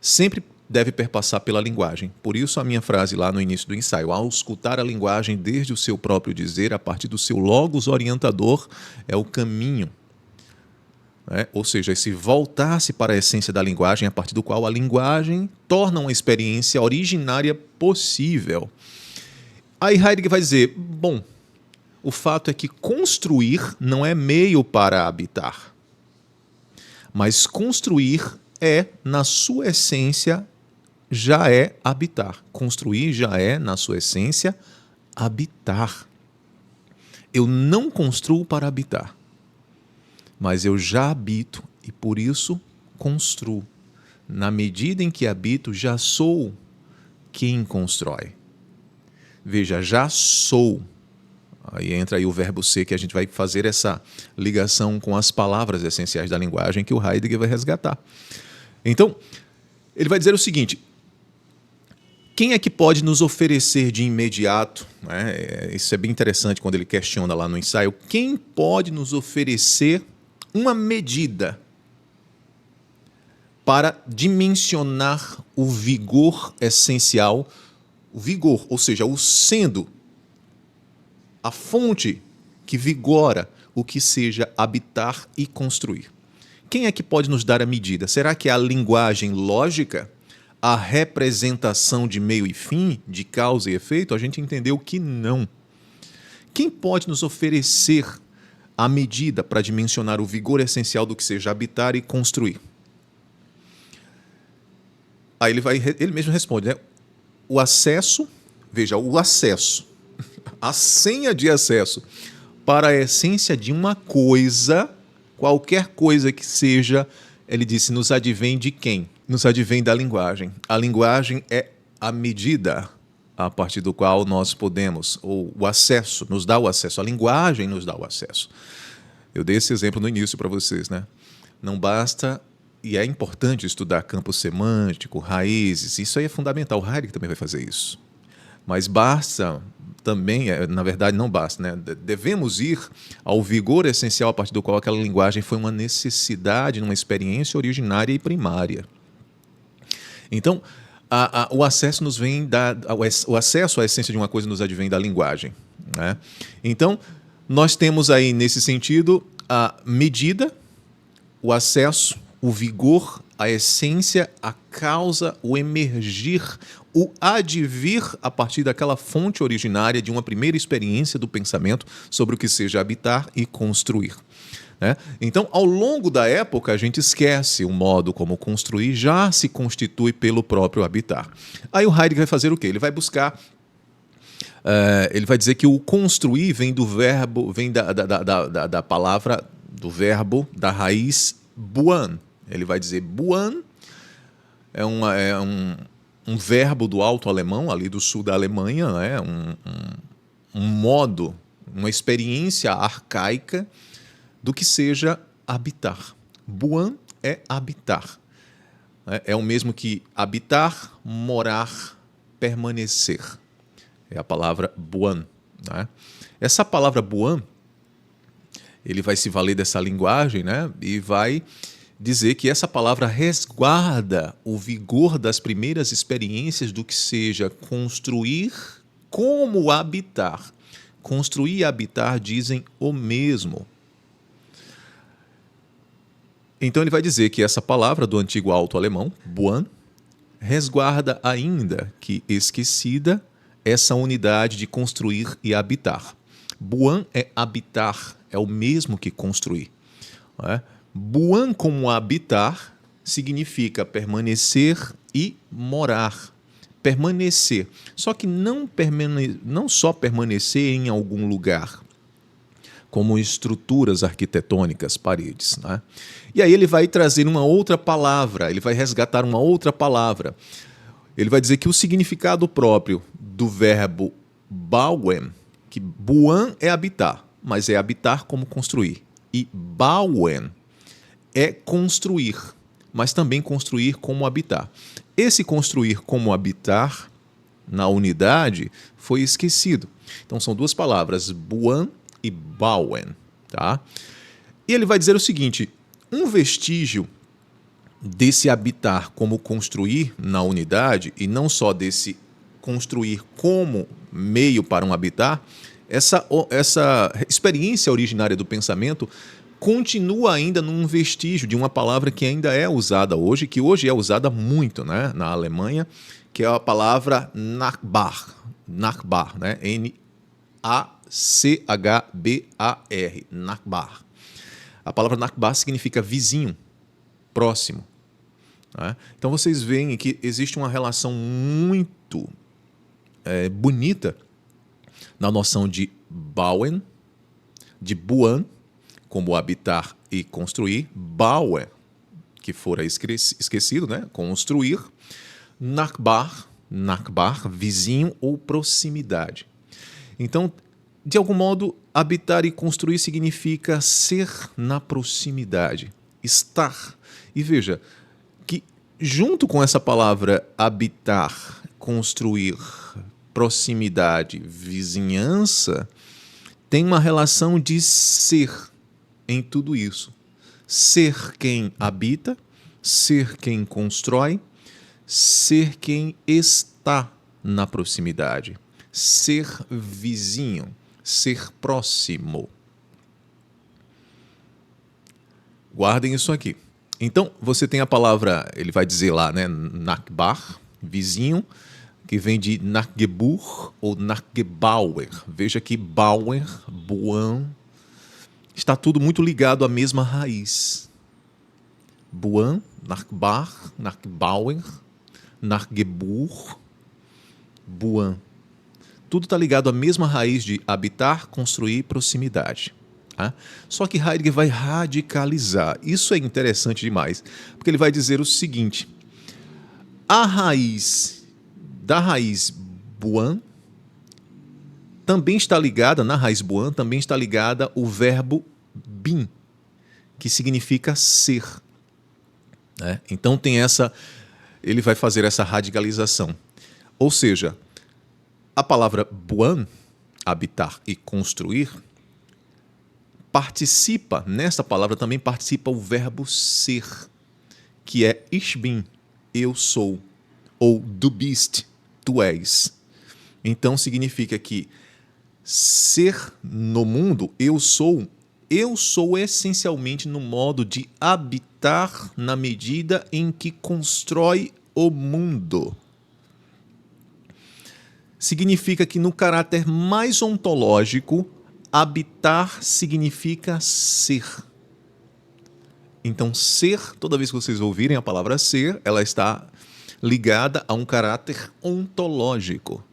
sempre deve perpassar pela linguagem. Por isso a minha frase lá no início do ensaio: ao escutar a linguagem desde o seu próprio dizer, a partir do seu logos orientador, é o caminho. Ou seja, esse voltar-se para a essência da linguagem, a partir do qual a linguagem torna uma experiência originária possível. Aí Heidegger vai dizer: bom, o fato é que construir não é meio para habitar, mas construir é, na sua essência, já é habitar. Construir já é, na sua essência, habitar. Eu não construo para habitar, mas eu já habito e, por isso, construo. Na medida em que habito, já sou quem constrói. Veja, já sou. Aí entra aí o verbo ser, que a gente vai fazer essa ligação com as palavras essenciais da linguagem que o Heidegger vai resgatar. Então, ele vai dizer o seguinte: quem é que pode nos oferecer de imediato, né? Isso é bem interessante quando ele questiona lá no ensaio, quem pode nos oferecer uma medida para dimensionar o vigor essencial, o vigor, ou seja, o sendo, a fonte que vigora o que seja habitar e construir. Quem é que pode nos dar a medida? Será que é a linguagem lógica? A representação de meio e fim, de causa e efeito? A gente entendeu que não. Quem pode nos oferecer a medida para dimensionar o vigor essencial do que seja habitar e construir? Aí ele mesmo responde, né? O acesso, veja, o acesso, a senha de acesso para a essência de uma coisa, qualquer coisa que seja, ele disse, nos advém de quem? Nos advém da linguagem. A linguagem é a medida a partir do qual nós podemos, ou o acesso, nos dá o acesso, a linguagem nos dá o acesso. Eu dei esse exemplo no início para vocês, né? Não basta, e é importante estudar campo semântico, raízes, isso aí é fundamental, o Heidegger também vai fazer isso. Mas basta também, na verdade não basta, né? Devemos ir ao vigor essencial a partir do qual aquela linguagem foi uma necessidade, uma experiência originária e primária. Então, o acesso nos vem o acesso à essência de uma coisa nos advém da linguagem, né? Então, nós temos aí, nesse sentido, a medida, o acesso, o vigor, a essência, a causa, o emergir, o advir a partir daquela fonte originária de uma primeira experiência do pensamento sobre o que seja habitar e construir. Né? Então, ao longo da época, a gente esquece o modo como construir já se constitui pelo próprio habitar. Aí o Heidegger vai fazer o quê? Ele vai buscar, ele vai dizer que o construir vem do verbo, vem da palavra, do verbo, da raiz buan. Ele vai dizer buan é um verbo do alto alemão, ali do sul da Alemanha, né? um modo, uma experiência arcaica do que seja habitar. Buan é habitar. É o mesmo que habitar, morar, permanecer. É a palavra buan. Né? Essa palavra buan, ele vai se valer dessa linguagem, né? E vai dizer que essa palavra resguarda o vigor das primeiras experiências do que seja construir como habitar. Construir e habitar dizem o mesmo. Então ele vai dizer que essa palavra do antigo alto-alemão, buan, resguarda ainda que esquecida essa unidade de construir e habitar. Buan é habitar, é o mesmo que construir. Não é? Buan como habitar significa permanecer e morar. Permanecer. Só que não só permanecer em algum lugar, como estruturas arquitetônicas, paredes. Né? E aí ele vai trazer uma outra palavra, ele vai resgatar uma outra palavra. Ele vai dizer que o significado próprio do verbo bauen, que buan é habitar, mas é habitar como construir. E bauen é construir, mas também construir como habitar. Esse construir como habitar na unidade foi esquecido. Então são duas palavras, buan e bauen. Tá? E ele vai dizer o seguinte, um vestígio desse habitar como construir na unidade, e não só desse construir como meio para um habitar, essa experiência originária do pensamento continua ainda num vestígio de uma palavra que ainda é usada hoje, que hoje é usada muito, né, na Alemanha, que é a palavra Nachbar. Nachbar, né? N-A-C-H-B-A-R. Nachbar. A palavra Nachbar significa vizinho, próximo. Né? Então vocês veem que existe uma relação muito bonita na noção de bauen, de buan, como habitar e construir, bauen, que fora esquecido, né? Construir, Nachbar, vizinho ou proximidade. Então, de algum modo, habitar e construir significa ser na proximidade, estar. E veja que, junto com essa palavra habitar, construir, proximidade, vizinhança, tem uma relação de ser em tudo isso. Ser quem habita, ser quem constrói, ser quem está na proximidade, ser vizinho, ser próximo. Guardem isso aqui. Então, você tem a palavra, ele vai dizer lá, né, Nachbar, vizinho, que vem de Nachgebur ou Nachgebauer. Veja que Bauer, Buan, está tudo muito ligado à mesma raiz. Buan, Nachbar, Nachbauer, Nachgebur, Buan. Tudo está ligado à mesma raiz de habitar, construir, proximidade. Tá? Só que Heidegger vai radicalizar. Isso é interessante demais, porque ele vai dizer o seguinte, a raiz da raiz Buan também está ligada, na raiz Buan, também está ligada o verbo bin, que significa ser. Né? Então tem ele vai fazer essa radicalização. Ou seja, a palavra Buan, habitar e construir, participa, nesta palavra também participa o verbo ser, que é ich bin, eu sou, ou du bist, tu és. Então significa que ser no mundo, eu sou essencialmente no modo de habitar na medida em que constrói o mundo. Significa que no caráter mais ontológico, habitar significa ser. Então, ser, toda vez que vocês ouvirem a palavra ser, ela está ligada a um caráter ontológico.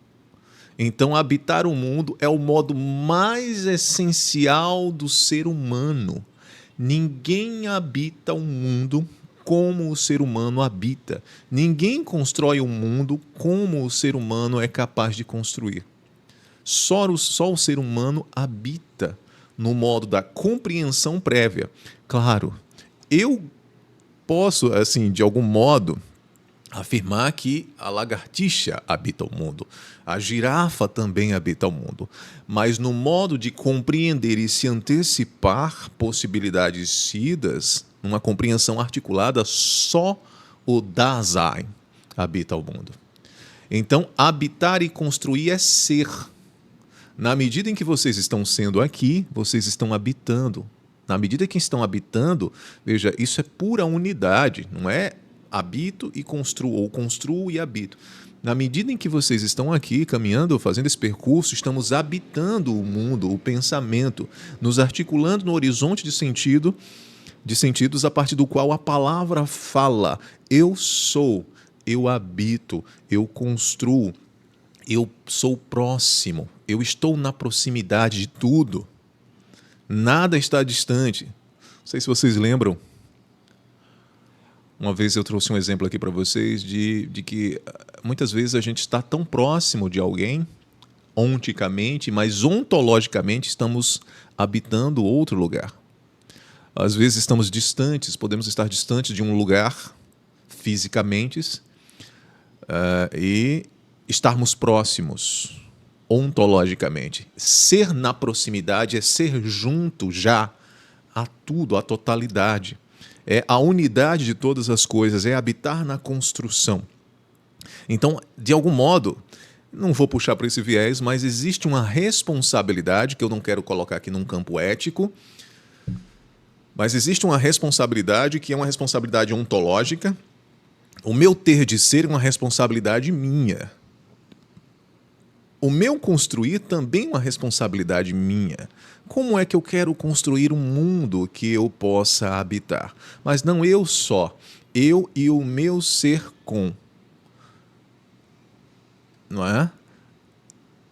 Então, habitar o mundo é o modo mais essencial do ser humano. Ninguém habita o mundo como o ser humano habita. Ninguém constrói o mundo como o ser humano é capaz de construir. Só o ser humano habita no modo da compreensão prévia. Claro, eu posso, assim, de algum modo, afirmar que a lagartixa habita o mundo, a girafa também habita o mundo, mas no modo de compreender e se antecipar possibilidades sidas, numa compreensão articulada, só o Dasein habita o mundo. Então, habitar e construir é ser. Na medida em que vocês estão sendo aqui, vocês estão habitando. Na medida que estão habitando, veja, isso é pura unidade, não é habito e construo, ou construo e habito. Na medida em que vocês estão aqui caminhando, fazendo esse percurso, estamos habitando o mundo, o pensamento, nos articulando no horizonte de sentidos a partir do qual a palavra fala. Eu sou, eu habito, eu construo, eu sou próximo, eu estou na proximidade de tudo. Nada está distante. Não sei se vocês lembram. Uma vez eu trouxe um exemplo aqui para vocês de que muitas vezes a gente está tão próximo de alguém, onticamente, mas ontologicamente estamos habitando outro lugar. Às vezes estamos distantes, podemos estar distantes de um lugar fisicamente e estarmos próximos ontologicamente. Ser na proximidade é ser junto já a tudo, a totalidade. É a unidade de todas as coisas, é habitar na construção. Então, de algum modo, não vou puxar para esse viés, mas existe uma responsabilidade, que eu não quero colocar aqui num campo ético, mas existe uma responsabilidade que é uma responsabilidade ontológica. O meu ter de ser é uma responsabilidade minha. O meu construir também é uma responsabilidade minha. Como é que eu quero construir um mundo que eu possa habitar? Mas não eu só, eu e o meu ser com. Não é?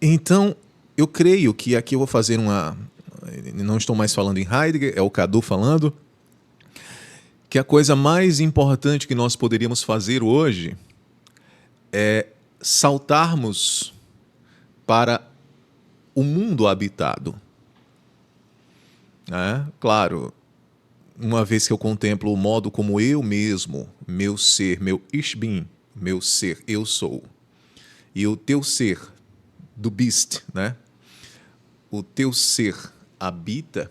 Então, eu creio que aqui eu vou fazer uma... Não estou mais falando em Heidegger, é o Cadu falando, que a coisa mais importante que nós poderíamos fazer hoje é saltarmos para o mundo habitado. Claro, uma vez que eu contemplo o modo como eu mesmo, meu ser, meu Ich Bin, meu ser, eu sou, e o teu ser, do Bist, né? O teu ser habita,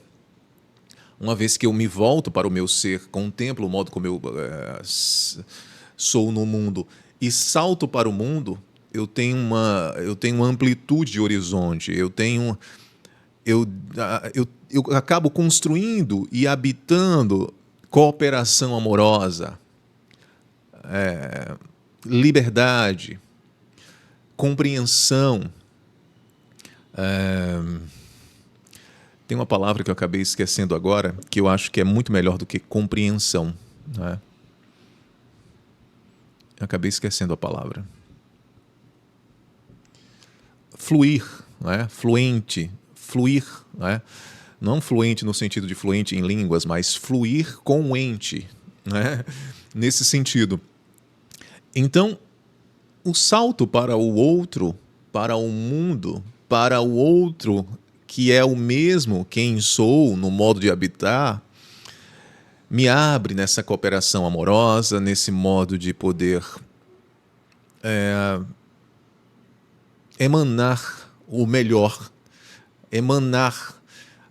uma vez que eu me volto para o meu ser, contemplo o modo como eu sou no mundo e salto para o mundo, eu tenho uma amplitude de horizonte, eu acabo construindo e habitando cooperação amorosa, liberdade, compreensão. Tem uma palavra que eu acabei esquecendo agora, que eu acho que é muito melhor do que compreensão. Né? Eu acabei esquecendo a palavra. Fluir, né? Fluente, fluir, né? Não fluente no sentido de fluente em línguas, mas fluir com o ente, né? Nesse sentido. Então, o salto para o outro, para o mundo, para o outro que é o mesmo quem sou no modo de habitar, me abre nessa cooperação amorosa, nesse modo de poder emanar o melhor, emanar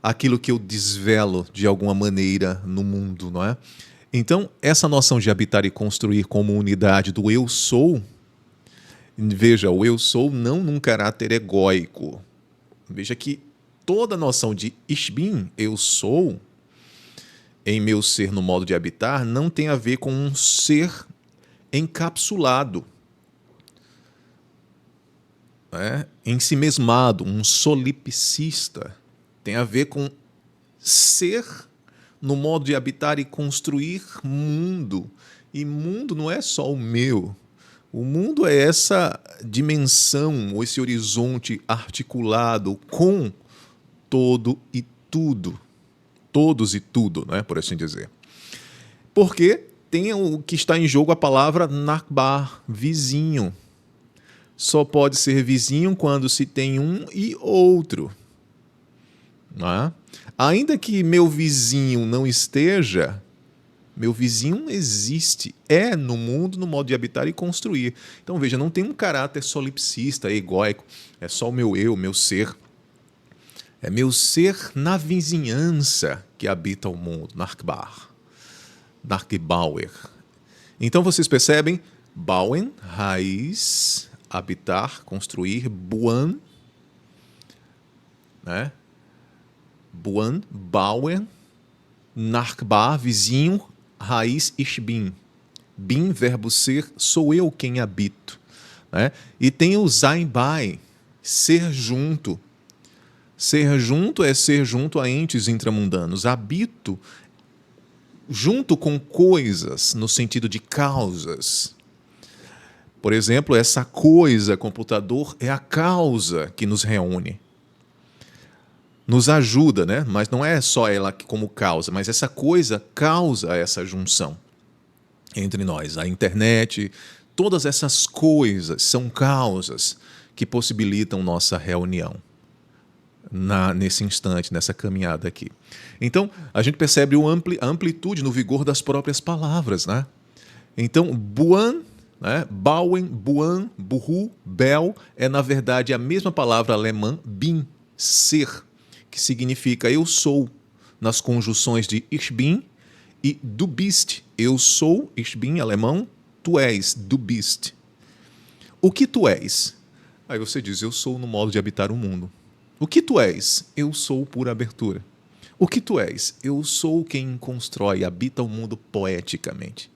aquilo que eu desvelo de alguma maneira no mundo, não é? Então, essa noção de habitar e construir como unidade do eu sou, veja, o eu sou não num caráter egóico. Veja que toda a noção de Ich Bin, eu sou, em meu ser no modo de habitar, não tem a ver com um ser encapsulado, ensimesmado, um solipsista. Tem a ver com ser no modo de habitar e construir mundo. E mundo não é só o meu. O mundo é essa dimensão, ou esse horizonte articulado com todo e tudo. Todos e tudo, né, por assim dizer. Porque tem o que está em jogo a palavra Nakbar, vizinho. Só pode ser vizinho quando se tem um e outro. Ainda que meu vizinho não esteja, meu vizinho existe, é no mundo, no modo de habitar e construir. Então, veja, não tem um caráter solipsista, egóico, é só o meu eu, meu ser. É meu ser na vizinhança que habita o mundo, Narkbar, Narkbauer. Então, vocês percebem, bauen, raiz, habitar, construir, buan, né? Buan, Bauer, Narkbar, vizinho, raiz, Ich Bin, Bin, verbo ser, sou eu quem habito. Né? E tem o sein bei, ser junto. Ser junto é ser junto a entes intramundanos. Habito junto com coisas, no sentido de causas. Por exemplo, essa coisa, computador, é a causa que nos reúne. Nos ajuda, né? Mas não é só ela como causa, mas essa coisa causa essa junção entre nós. A internet, todas essas coisas são causas que possibilitam nossa reunião nesse instante, nessa caminhada aqui. Então, a gente percebe a amplitude no vigor das próprias palavras, né? Então, buan, né? Bauen, buan, buhu, bel, é na verdade a mesma palavra alemã bin, ser, que significa eu sou, nas conjunções de ich bin e du bist. Eu sou, ich bin, alemão, tu és, du bist. O que tu és? Aí você diz, eu sou no modo de habitar o mundo. O que tu és? Eu sou pura abertura. O que tu és? Eu sou quem constrói, habita o mundo poeticamente.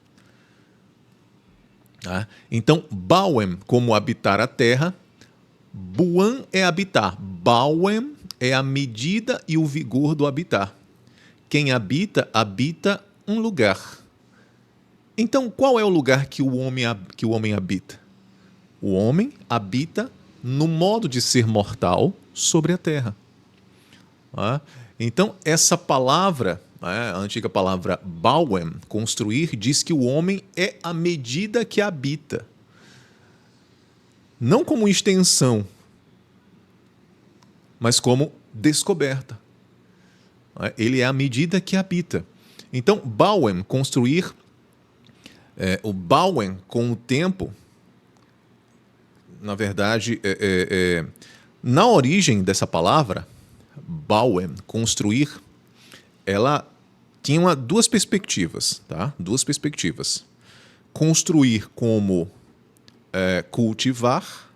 Tá? Então, Bauen, como habitar a terra, Buan é habitar, Bauen é a medida e o vigor do habitar. Quem habita, habita um lugar. Então, qual é o lugar que o homem habita? O homem habita no modo de ser mortal sobre a terra. Então, essa palavra, a antiga palavra bauen, construir, diz que o homem é a medida que habita. Não como extensão, mas como descoberta. Ele é a medida que habita. Então, bauen, construir, o bauen, com o tempo, na verdade, na origem dessa palavra, bauen, construir, ela tinha duas perspectivas, tá? Duas perspectivas. Construir como cultivar.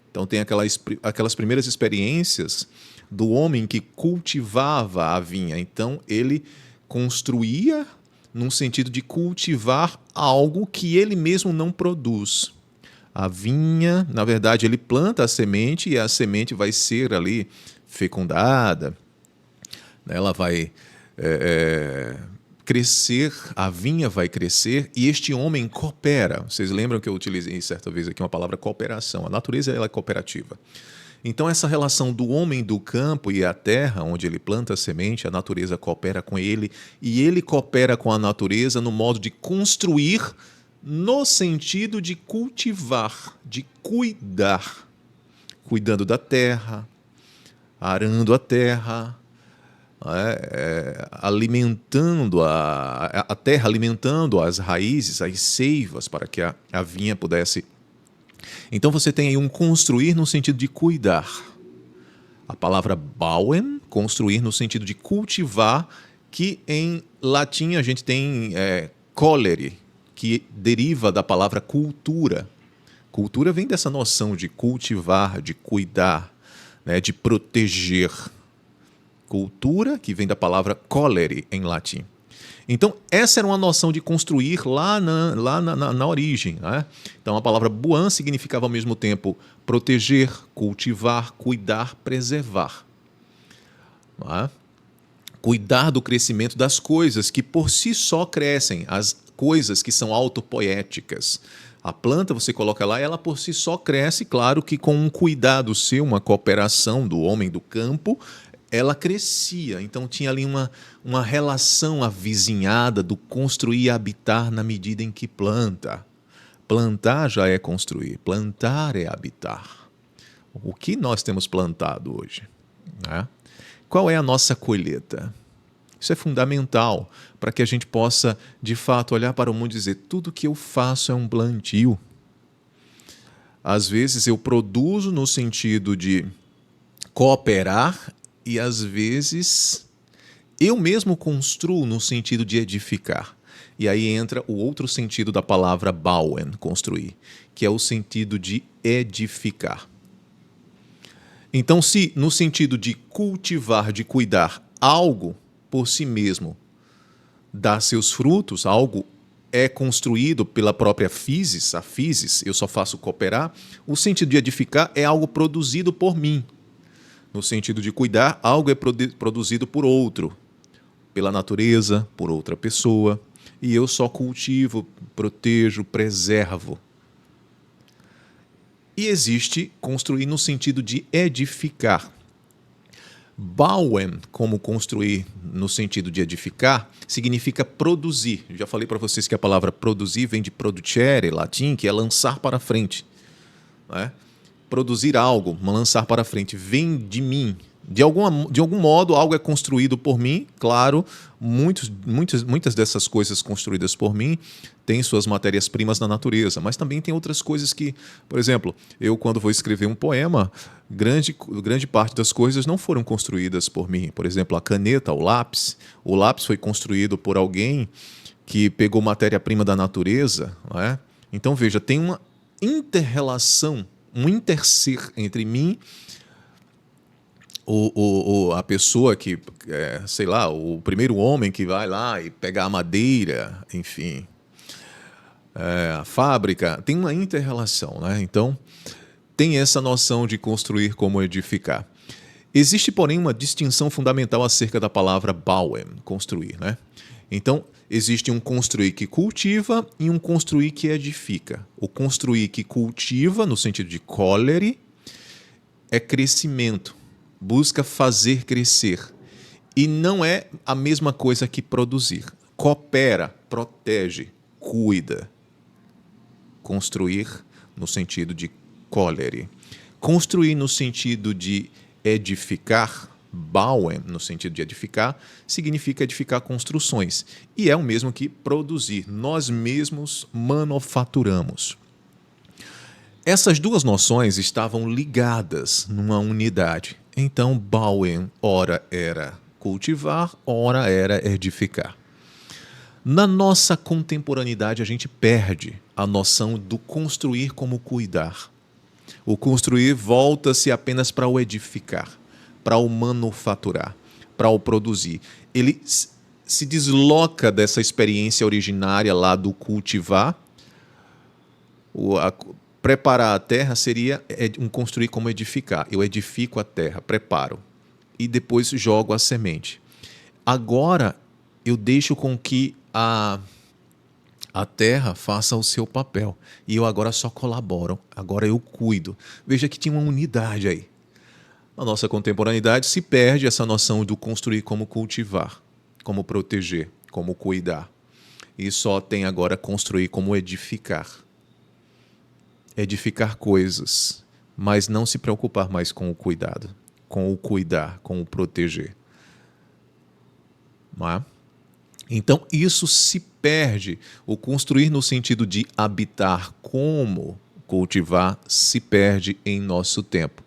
Então tem aquelas primeiras experiências do homem que cultivava a vinha. Então ele construía num sentido de cultivar algo que ele mesmo não produz. A vinha, na verdade, ele planta a semente e a semente vai ser ali fecundada, ela vai crescer, a vinha vai crescer e este homem coopera. Vocês lembram que eu utilizei certa vez aqui uma palavra cooperação. A natureza ela é cooperativa. Então essa relação do homem do campo e a terra, onde ele planta a semente, a natureza coopera com ele e ele coopera com a natureza no modo de construir no sentido de cultivar, de cuidar, cuidando da terra, arando a terra, alimentando a terra, alimentando as raízes, as seivas, para que a vinha pudesse. Então você tem aí um construir no sentido de cuidar. A palavra bauen, construir no sentido de cultivar, que em latim a gente tem colere, que deriva da palavra cultura. Cultura vem dessa noção de cultivar, de cuidar, né, de proteger. Cultura, que vem da palavra colere em latim. Então, essa era uma noção de construir lá na origem. Né? Então, a palavra buan significava ao mesmo tempo proteger, cultivar, cuidar, preservar. Né? Cuidar do crescimento das coisas que por si só crescem, as coisas que são autopoéticas. A planta você coloca lá, ela por si só cresce, claro que com um cuidado seu, uma cooperação do homem do campo, ela crescia. Então tinha ali uma relação avizinhada do construir e habitar na medida em que planta. Plantar já é construir, plantar é habitar. O que nós temos plantado hoje? Né? Qual é a nossa colheita? Isso é fundamental para que a gente possa, de fato, olhar para o mundo e dizer tudo que eu faço é um plantio. Às vezes eu produzo no sentido de cooperar e às vezes eu mesmo construo no sentido de edificar. E aí entra o outro sentido da palavra bauen, construir, que é o sentido de edificar. Então, se no sentido de cultivar, de cuidar, algo por si mesmo dá seus frutos, algo é construído pela própria physis, a physis, eu só faço cooperar. O sentido de edificar é algo produzido por mim. No sentido de cuidar, algo é produzido por outro, pela natureza, por outra pessoa, e eu só cultivo, protejo, preservo. E existe construir no sentido de edificar. Bauen, como construir no sentido de edificar, significa produzir. Eu já falei para vocês que a palavra produzir vem de producere, latim, que é lançar para frente. Né? Produzir algo, lançar para frente, vem de mim. De algum modo, algo é construído por mim. Claro, muitas dessas coisas construídas por mim têm suas matérias-primas na natureza, mas também tem outras coisas que, por exemplo, eu quando vou escrever um poema, grande parte das coisas não foram construídas por mim. Por exemplo, a caneta, o lápis foi construído por alguém que pegou matéria-prima da natureza. Não é? Então, veja, tem uma inter-relação, um interser entre mim, a pessoa que, sei lá, o primeiro homem que vai lá e pega a madeira, enfim, a fábrica, tem uma inter-relação, né? Então, tem essa noção de construir como edificar. Existe, porém, uma distinção fundamental acerca da palavra bauen, construir, né? Então, existe um construir que cultiva e um construir que edifica. O construir que cultiva, no sentido de colere, é crescimento, busca fazer crescer. E não é a mesma coisa que produzir. Coopera, protege, cuida. Construir no sentido de colere. Construir no sentido de edificar, bauen, no sentido de edificar, significa edificar construções. E é o mesmo que produzir. Nós mesmos manufaturamos. Essas duas noções estavam ligadas numa unidade. Então, bauen, ora era cultivar, ora era edificar. Na nossa contemporaneidade, a gente perde a noção do construir como cuidar. O construir volta-se apenas para o edificar, para o manufaturar, para o produzir. Ele se desloca dessa experiência originária lá do cultivar. Preparar a terra seria um construir como edificar. Eu edifico a terra, preparo, e depois jogo a semente. Agora, eu deixo com que a terra faça o seu papel. E eu agora só colaboro, agora eu cuido. Veja que tinha uma unidade aí. Na nossa contemporaneidade se perde essa noção do construir como cultivar, como proteger, como cuidar. E só tem agora construir como edificar. Edificar coisas, mas não se preocupar mais com o cuidado, com o cuidar, com o proteger. Não é? Então, isso se perde. O construir no sentido de habitar como cultivar se perde em nosso tempo.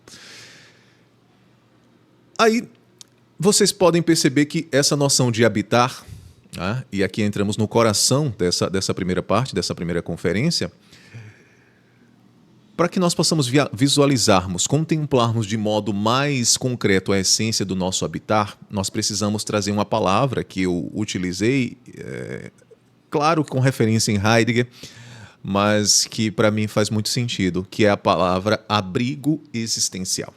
Aí, vocês podem perceber que essa noção de habitar, né, e aqui entramos no coração dessa primeira parte, dessa primeira conferência, para que nós possamos visualizarmos, contemplarmos de modo mais concreto a essência do nosso habitar, nós precisamos trazer uma palavra que eu utilizei, claro, com referência em Heidegger, mas que para mim faz muito sentido, que é a palavra abrigo existencial.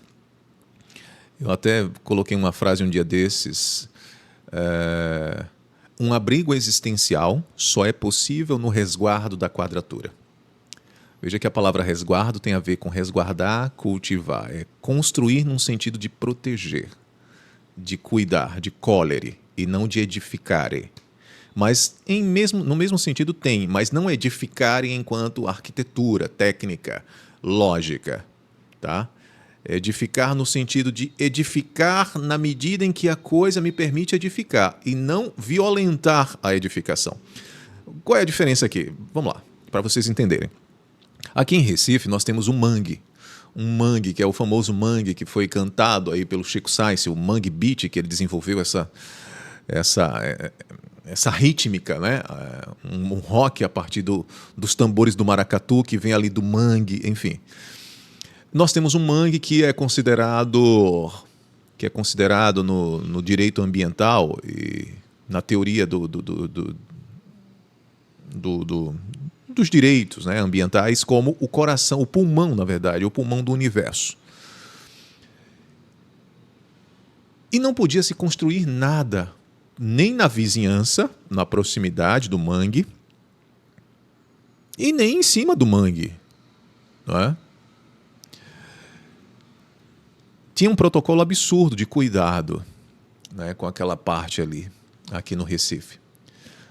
Eu até coloquei uma frase um dia desses, um abrigo existencial só é possível no resguardo da quadratura. Veja que a palavra resguardo tem a ver com resguardar, cultivar. É construir num sentido de proteger, de cuidar, de colere, e não de edificare. Mas no mesmo sentido tem, mas não edificare enquanto arquitetura, técnica, lógica. Tá? Edificar no sentido de edificar na medida em que a coisa me permite edificar, e não violentar a edificação. Qual é a diferença aqui? Vamos lá, para vocês entenderem. Aqui em Recife nós temos um mangue, que é o famoso mangue que foi cantado aí pelo Chico Science, o Mangue Beat, que ele desenvolveu essa rítmica, né? Um rock a partir dos tambores do maracatu que vem ali do mangue, enfim. Nós temos um mangue que é considerado no direito ambiental e na teoria dos direitos, né, ambientais como o coração, o pulmão, na verdade, o pulmão do universo. E não podia se construir nada, nem na vizinhança, na proximidade do mangue, e nem em cima do mangue. Não é? Tinha um protocolo absurdo de cuidado, né, com aquela parte ali, aqui no Recife.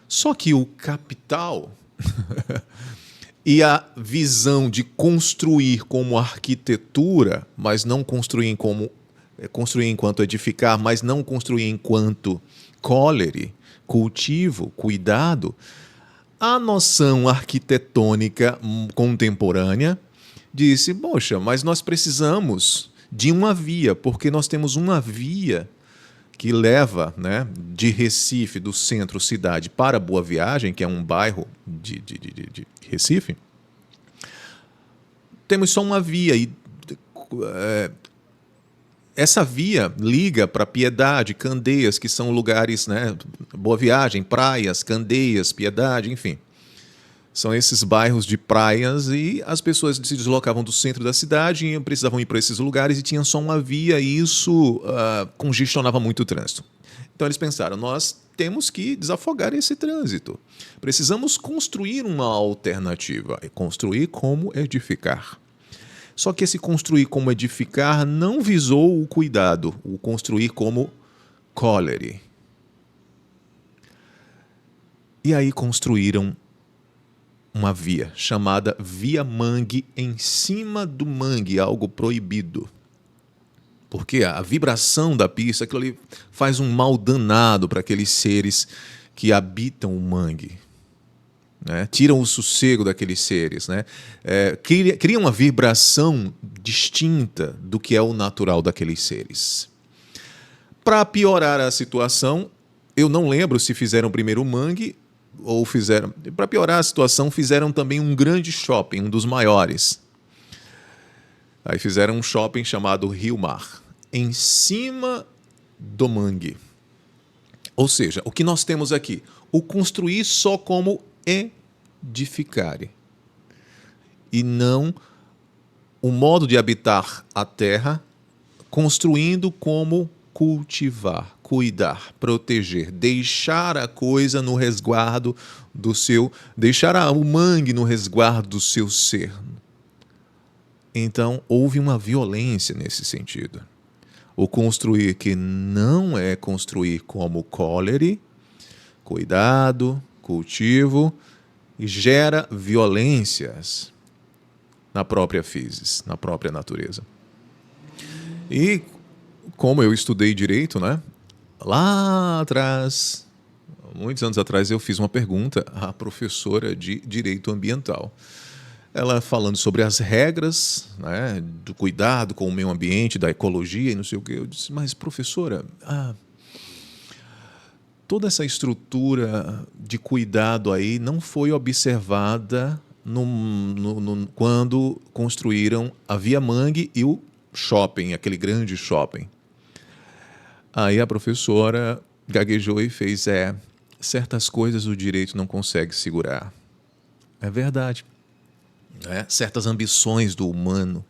Só que o capital e a visão de construir como arquitetura, mas não construir enquanto edificar, mas não construir enquanto colere, cultivo, cuidado, a noção arquitetônica contemporânea disse, poxa, mas nós precisamos de uma via, porque nós temos uma via que leva, né, de Recife, do centro cidade, para Boa Viagem, que é um bairro de Recife. Temos só uma via e essa via liga para Piedade, Candeias, que são lugares, né, Boa Viagem, praias, Candeias, Piedade, enfim. São esses bairros de praias e as pessoas se deslocavam do centro da cidade e precisavam ir para esses lugares e tinham só uma via e isso congestionava muito o trânsito. Então eles pensaram, nós temos que desafogar esse trânsito. Precisamos construir uma alternativa, construir como edificar. Só que esse construir como edificar não visou o cuidado, o construir como colere. E aí construíram uma via chamada Via Mangue em cima do mangue, algo proibido. Porque a vibração da pista, aquilo ali faz um mal danado para aqueles seres que habitam o mangue. Né? Tiram o sossego daqueles seres. Né? Cria uma vibração distinta do que é o natural daqueles seres. Para piorar a situação, eu não lembro se fizeram primeiro o mangue ou fizeram... Para piorar a situação, fizeram também um grande shopping, um dos maiores. Aí fizeram um shopping chamado Rio Mar, em cima do mangue. Ou seja, o que nós temos aqui? O construir só como edificar. E não o modo de habitar a terra, construindo como cultivar, cuidar, proteger, deixar a coisa no resguardo do seu... Deixar o mangue no resguardo do seu ser. Então, houve uma violência nesse sentido. O construir que não é construir como colere, cuidado, cultivo, e gera violências na própria physis, na própria natureza. E como eu estudei direito, né? Lá atrás, muitos anos atrás, eu fiz uma pergunta à professora de direito ambiental. Ela falando sobre as regras, né, do cuidado com o meio ambiente, da ecologia e não sei o quê. Eu disse, mas professora, toda essa estrutura de cuidado aí não foi observada quando construíram a Via Mangue e o shopping, aquele grande shopping. Aí a professora gaguejou e fez, certas coisas o direito não consegue segurar. É verdade. Certas ambições do humano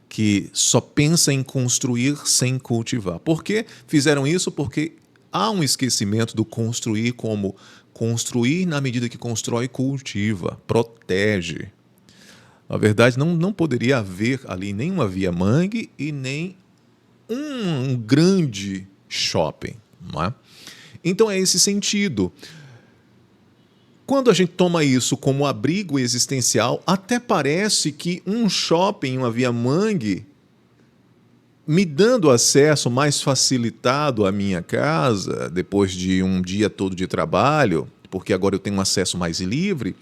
que só pensa em construir sem cultivar. Por que fizeram isso? Porque há um esquecimento do construir como construir na medida que constrói, cultiva, protege. Na verdade, não poderia haver ali nem uma Via Mangue e nem um grande shopping. Não é? Então é esse sentido. Quando a gente toma isso como abrigo existencial, até parece que um shopping, uma Via Mangue, me dando acesso mais facilitado à minha casa, depois de um dia todo de trabalho, porque agora eu tenho um acesso mais livre,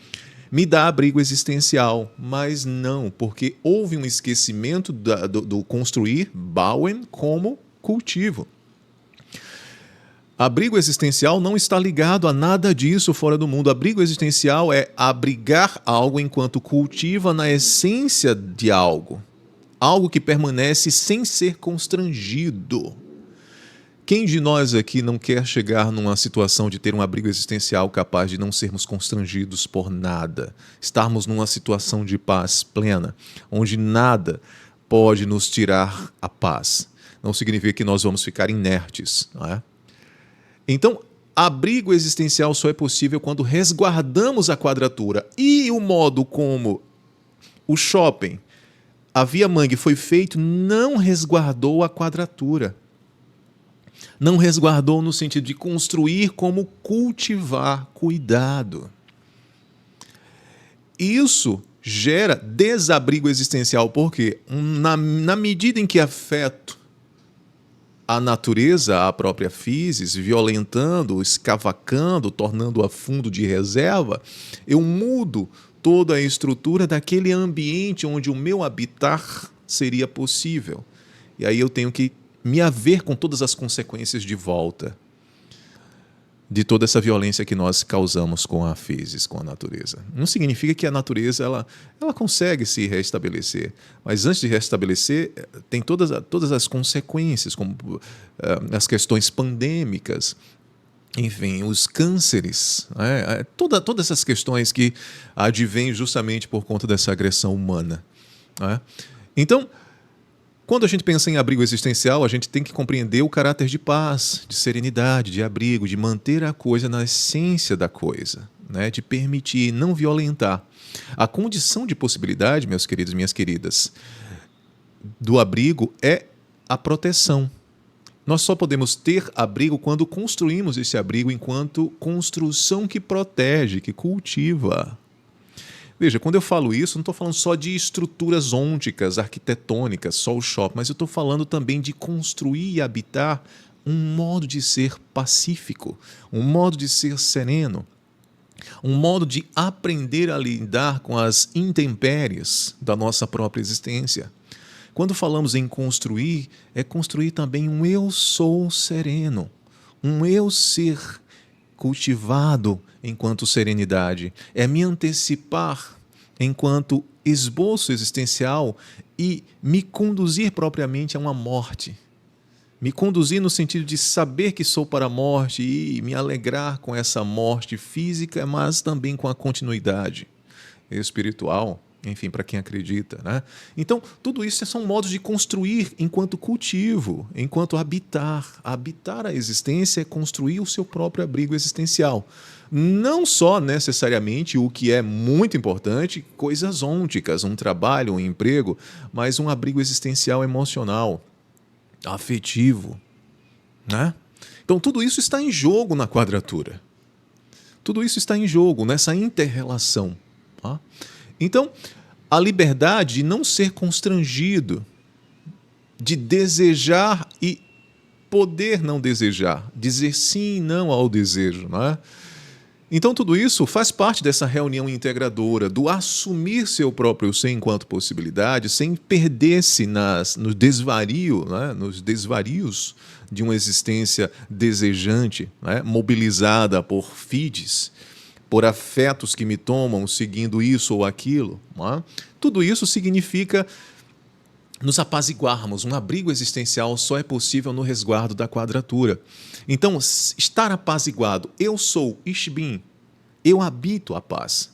me dá abrigo existencial. Mas não, porque houve um esquecimento do construir, bauen, como cultivo. Abrigo existencial não está ligado a nada disso fora do mundo. Abrigo existencial é abrigar algo enquanto cultiva na essência de algo. Algo que permanece sem ser constrangido. Quem de nós aqui não quer chegar numa situação de ter um abrigo existencial capaz de não sermos constrangidos por nada? Estarmos numa situação de paz plena, onde nada pode nos tirar a paz. Não significa que nós vamos ficar inertes, não é? Então, abrigo existencial só é possível quando resguardamos a quadratura. E o modo como o shopping, a Via Mangue foi feito, não resguardou a quadratura. Não resguardou no sentido de construir como cultivar, cuidado. Isso gera desabrigo existencial, porque na medida em que afeto a natureza, a própria physis, violentando, escavacando, tornando-a fundo de reserva, eu mudo toda a estrutura daquele ambiente onde o meu habitar seria possível. E aí eu tenho que me haver com todas as consequências de volta de toda essa violência que nós causamos com a physis, com a natureza. Não significa que a natureza ela consegue se restabelecer, mas antes de restabelecer, tem todas as consequências, como as questões pandêmicas, enfim, os cânceres, né? Todas essas questões que advêm justamente por conta dessa agressão humana, né? Então, quando a gente pensa em abrigo existencial, a gente tem que compreender o caráter de paz, de serenidade, de abrigo, de manter a coisa na essência da coisa, né? De permitir, não violentar. A condição de possibilidade, meus queridos e minhas queridas, do abrigo é a proteção. Nós só podemos ter abrigo quando construímos esse abrigo enquanto construção que protege, que cultiva. Veja, quando eu falo isso, não estou falando só de estruturas ônticas, arquitetônicas, só o shopping, mas eu estou falando também de construir e habitar um modo de ser pacífico, um modo de ser sereno, um modo de aprender a lidar com as intempéries da nossa própria existência. Quando falamos em construir, é construir também um eu sou sereno, um eu ser cultivado enquanto serenidade, é me antecipar enquanto esboço existencial e me conduzir propriamente a uma morte. Me conduzir no sentido de saber que sou para a morte e me alegrar com essa morte física, mas também com a continuidade espiritual, enfim, para quem acredita, né? Então, tudo isso são modos de construir enquanto cultivo, enquanto habitar. Habitar a existência é construir o seu próprio abrigo existencial. Não só necessariamente o que é muito importante, coisas ônticas, um trabalho, um emprego, mas um abrigo existencial emocional, afetivo, né? Então, tudo isso está em jogo na quadratura. Tudo isso está em jogo nessa inter-relação, tá? Então, a liberdade de não ser constrangido, de desejar e poder não desejar, dizer sim e não ao desejo, não é? Então, tudo isso faz parte dessa reunião integradora, do assumir seu próprio ser enquanto possibilidade, sem perder-se no desvario, né? Nos desvarios de uma existência desejante, né? Mobilizada por fides, por afetos que me tomam seguindo isso ou aquilo. Não é? Tudo isso significa nos apaziguarmos. Um abrigo existencial só é possível no resguardo da quadratura. Então, estar apaziguado, eu sou Ishbin, eu habito a paz.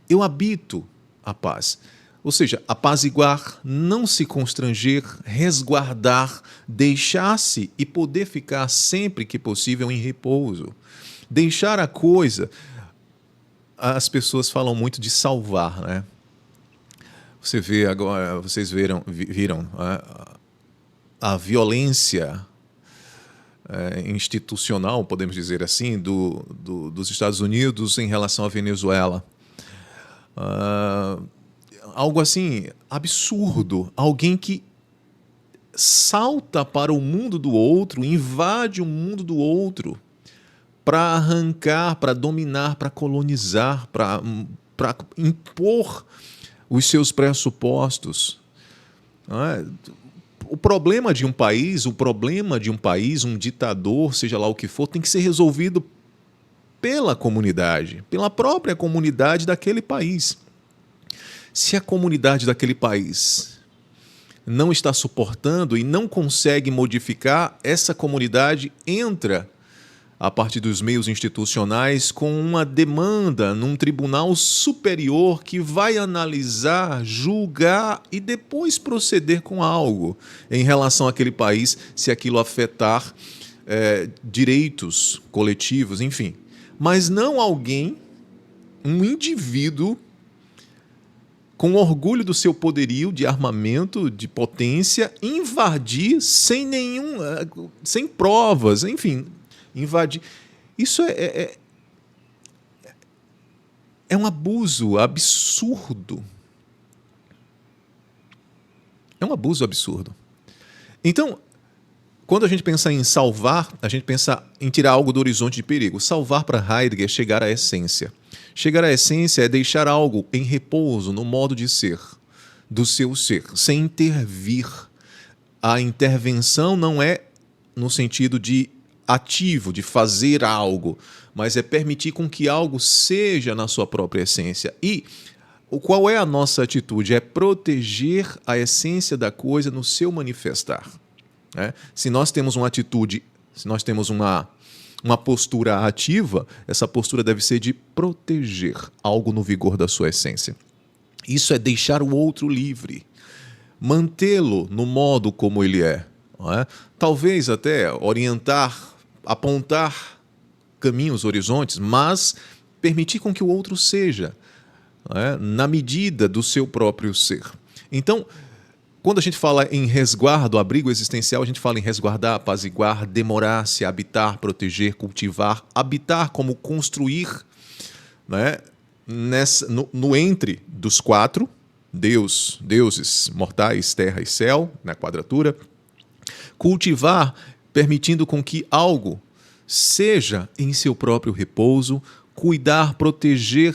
Eu habito a paz. Ou seja, apaziguar, não se constranger, resguardar, deixar-se e poder ficar sempre que possível em repouso. Deixar a coisa... As pessoas falam muito de salvar, né? Você vê agora, vocês viram a violência institucional, podemos dizer assim, dos Estados Unidos em relação à Venezuela. Algo assim absurdo, alguém que salta para o mundo do outro, invade o mundo do outro, para arrancar, para dominar, para colonizar, para impor os seus pressupostos. O problema de um país, um ditador, seja lá o que for, tem que ser resolvido pela comunidade, pela própria comunidade daquele país. Se a comunidade daquele país não está suportando e não consegue modificar, essa comunidade entra a partir dos meios institucionais com uma demanda num tribunal superior que vai analisar, julgar e depois proceder com algo em relação àquele país, se aquilo afetar direitos coletivos, enfim. Mas não alguém, um indivíduo com orgulho do seu poderio de armamento, de potência, invadir sem provas, enfim, invadir. Isso é um abuso absurdo. É um abuso absurdo. Então, quando a gente pensa em salvar, a gente pensa em tirar algo do horizonte de perigo. Salvar para Heidegger é chegar à essência. Chegar à essência é deixar algo em repouso no modo de ser, do seu ser, sem intervir. A intervenção não é no sentido de ativo, de fazer algo, mas é permitir com que algo seja na sua própria essência. E qual é a nossa atitude? É proteger a essência da coisa no seu manifestar. Se nós temos uma atitude, se nós temos uma postura ativa, essa postura deve ser de proteger algo no vigor da sua essência. Isso é deixar o outro livre, mantê-lo no modo como ele é. Talvez até orientar, apontar caminhos, horizontes, mas permitir com que o outro seja, na medida do seu próprio ser. Então, quando a gente fala em resguardo, abrigo existencial, a gente fala em resguardar, apaziguar, demorar-se, habitar, proteger, cultivar. Habitar como construir, no entre dos quatro, deuses, mortais, terra e céu, na quadratura. Cultivar, permitindo com que algo seja em seu próprio repouso. Cuidar, proteger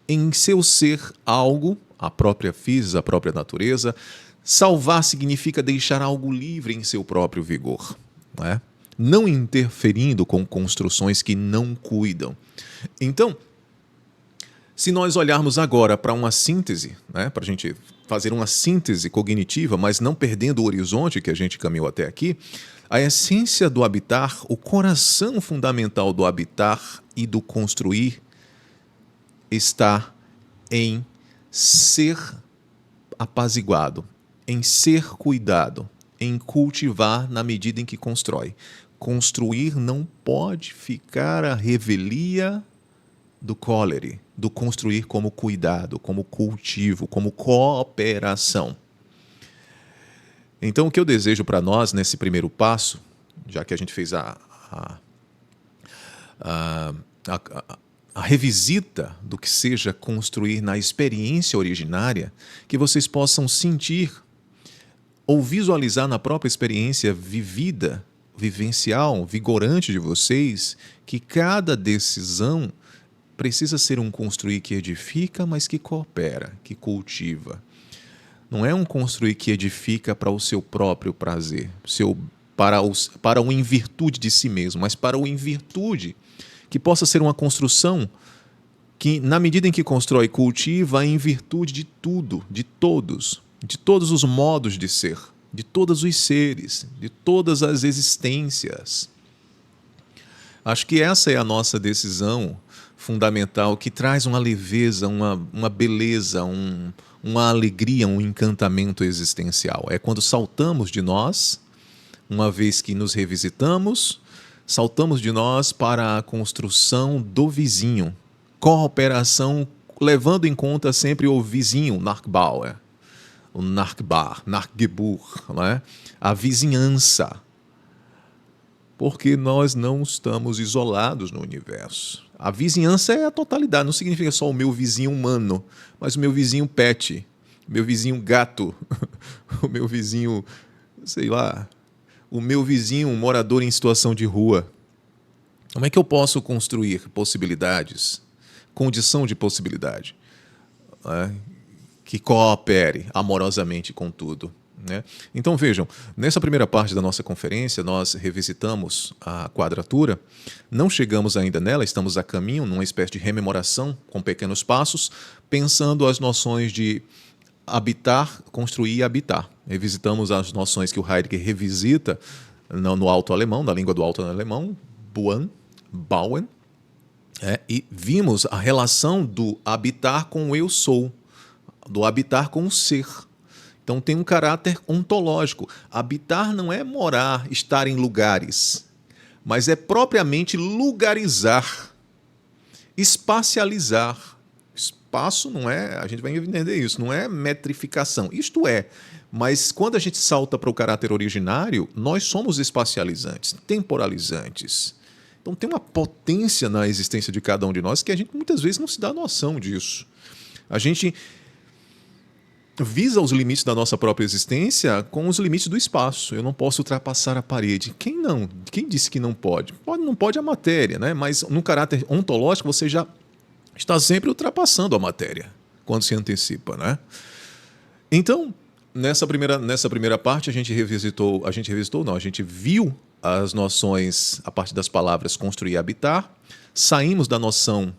em seu ser algo, a própria física, a própria natureza. Salvar significa deixar algo livre em seu próprio vigor, não interferindo com construções que não cuidam. Então, se nós olharmos agora para uma síntese, para a gente fazer uma síntese cognitiva, mas não perdendo o horizonte que a gente caminhou até aqui, a essência do habitar, o coração fundamental do habitar e do construir está em ser apaziguado, em ser cuidado, em cultivar na medida em que constrói. Construir não pode ficar à revelia do cólere, do construir como cuidado, como cultivo, como cooperação. Então, o que eu desejo para nós nesse primeiro passo, já que a gente fez a revisita do que seja construir na experiência originária, que vocês possam sentir ou visualizar na própria experiência vivida, vivencial, vigorante de vocês, que cada decisão precisa ser um construir que edifica, mas que coopera, que cultiva. Não é um construir que edifica para o seu próprio prazer, para o em virtude de si mesmo, mas para o em virtude que possa ser uma construção que, na medida em que constrói e cultiva, é em virtude de tudo, de todos os modos de ser, de todos os seres, de todas as existências. Acho que essa é a nossa decisão fundamental, que traz uma leveza, uma beleza, uma alegria, um encantamento existencial. É quando saltamos de nós, uma vez que nos revisitamos, saltamos de nós para a construção do vizinho, cooperação, levando em conta sempre o vizinho, Nachbar, o Nachgebur, a vizinhança. Porque nós não estamos isolados no universo. A vizinhança é a totalidade, não significa só o meu vizinho humano, mas o meu vizinho pet, o meu vizinho gato, o meu vizinho, sei lá, o meu vizinho morador em situação de rua. Como é que eu posso construir possibilidades, condição de possibilidade, que coopere amorosamente com tudo? Então vejam, nessa primeira parte da nossa conferência nós revisitamos a quadratura, não chegamos ainda nela, estamos a caminho, numa espécie de rememoração com pequenos passos, pensando as noções de habitar, construir e habitar. revisitamos as noções que o Heidegger revisita no alto-alemão, na língua do alto-alemão, Buan, Bauen, e vimos a relação do habitar com o eu sou, do habitar com o ser. Então tem um caráter ontológico. Habitar não é morar, estar em lugares, mas é propriamente lugarizar, espacializar. Espaço não é, a gente vai entender isso, não é metrificação. Isto é, mas quando a gente salta para o caráter originário, nós somos espacializantes, temporalizantes. Então tem uma potência na existência de cada um de nós que a gente muitas vezes não se dá noção disso. A gente visa os limites da nossa própria existência com os limites do espaço. Eu não posso ultrapassar a parede. Quem não? Quem disse que não pode? Não pode a matéria, né? Mas no caráter ontológico você já está sempre ultrapassando a matéria quando se antecipa, né? Então, nessa primeira parte a gente viu as noções a partir das palavras construir e habitar, saímos da noção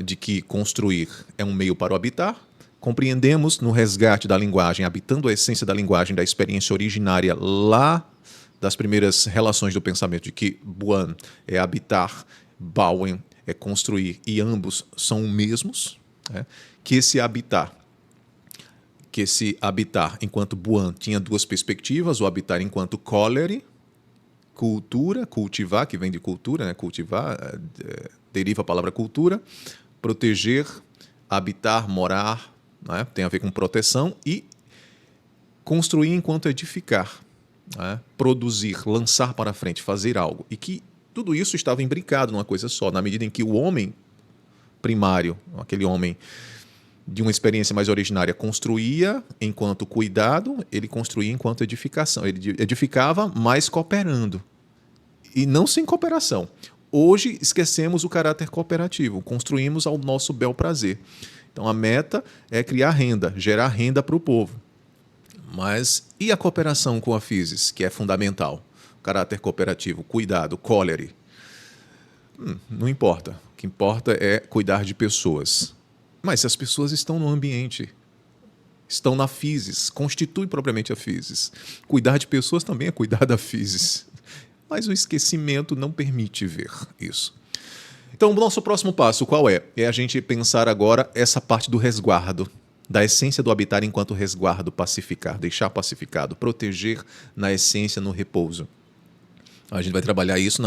de que construir é um meio para o habitar, compreendemos no resgate da linguagem, habitando a essência da linguagem, da experiência originária lá das primeiras relações do pensamento, de que Buan é habitar, Bauen é construir, e ambos são o mesmos, né? que esse habitar enquanto Buan tinha duas perspectivas, o habitar enquanto colere, cultura, cultivar, que vem de cultura, né? Cultivar, deriva a palavra cultura, proteger, habitar, morar, né? Tem a ver com proteção, e construir enquanto edificar, né? Produzir, lançar para frente, fazer algo. E que tudo isso estava imbricado numa coisa só, na medida em que o homem primário, aquele homem de uma experiência mais originária, construía enquanto cuidado, ele construía enquanto edificação. Ele edificava, mas cooperando. E não sem cooperação. Hoje, esquecemos o caráter cooperativo, construímos ao nosso bel prazer. Então, a meta é criar renda, gerar renda para o povo. Mas e a cooperação com a physis, que é fundamental? O caráter cooperativo, cuidado, colere. Não importa. O que importa é cuidar de pessoas. Mas se as pessoas estão no ambiente, estão na physis, constitui propriamente a physis. Cuidar de pessoas também é cuidar da physis. Mas o esquecimento não permite ver isso. Então, o nosso próximo passo, qual é? É a gente pensar agora essa parte do resguardo, da essência do habitar enquanto resguardo, pacificar, deixar pacificado, proteger na essência, no repouso. A gente vai trabalhar isso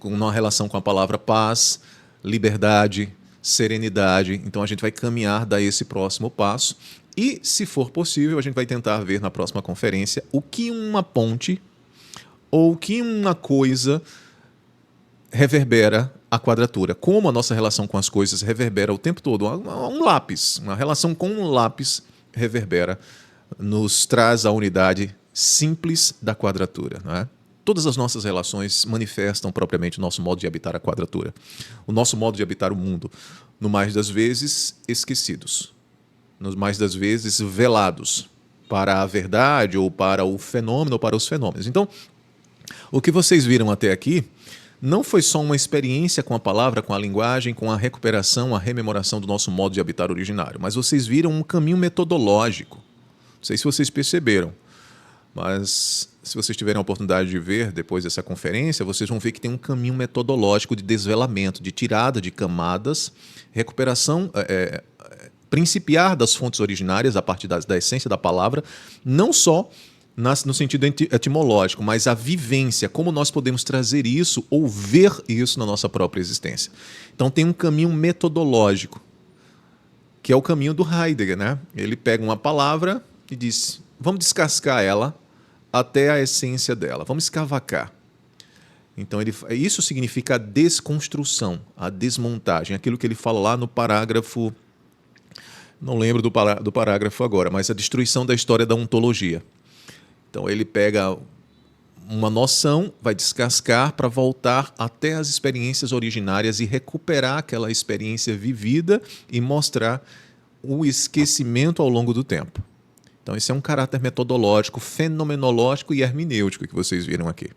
numa relação com a palavra paz, liberdade, serenidade. Então, a gente vai caminhar daí esse próximo passo. E, se for possível, a gente vai tentar ver na próxima conferência o que uma ponte ou o que uma coisa reverbera a quadratura. Como a nossa relação com as coisas reverbera o tempo todo. Um lápis, uma relação com um lápis reverbera, nos traz a unidade simples da quadratura, não é? Todas as nossas relações manifestam propriamente o nosso modo de habitar a quadratura. O nosso modo de habitar o mundo, no mais das vezes, esquecidos. No mais das vezes, velados para a verdade ou para o fenômeno ou para os fenômenos. Então, o que vocês viram até aqui não foi só uma experiência com a palavra, com a linguagem, com a recuperação, a rememoração do nosso modo de habitar originário, mas vocês viram um caminho metodológico. Não sei se vocês perceberam, mas se vocês tiverem a oportunidade de ver depois dessa conferência, vocês vão ver que tem um caminho metodológico de desvelamento, de tirada de camadas, recuperação, principiar das fontes originárias a partir da essência da palavra, não só no sentido etimológico, mas a vivência, como nós podemos trazer isso ou ver isso na nossa própria existência. Então tem um caminho metodológico, que é o caminho do Heidegger, né? Ele pega uma palavra e diz, vamos descascar ela até a essência dela, vamos escavacar. Então isso significa a desconstrução, a desmontagem, aquilo que ele fala lá no parágrafo, não lembro do parágrafo agora, mas a destruição da história da ontologia. Então, ele pega uma noção, vai descascar para voltar até as experiências originárias e recuperar aquela experiência vivida e mostrar o esquecimento ao longo do tempo. Então, esse é um caráter metodológico, fenomenológico e hermenêutico que vocês viram aqui.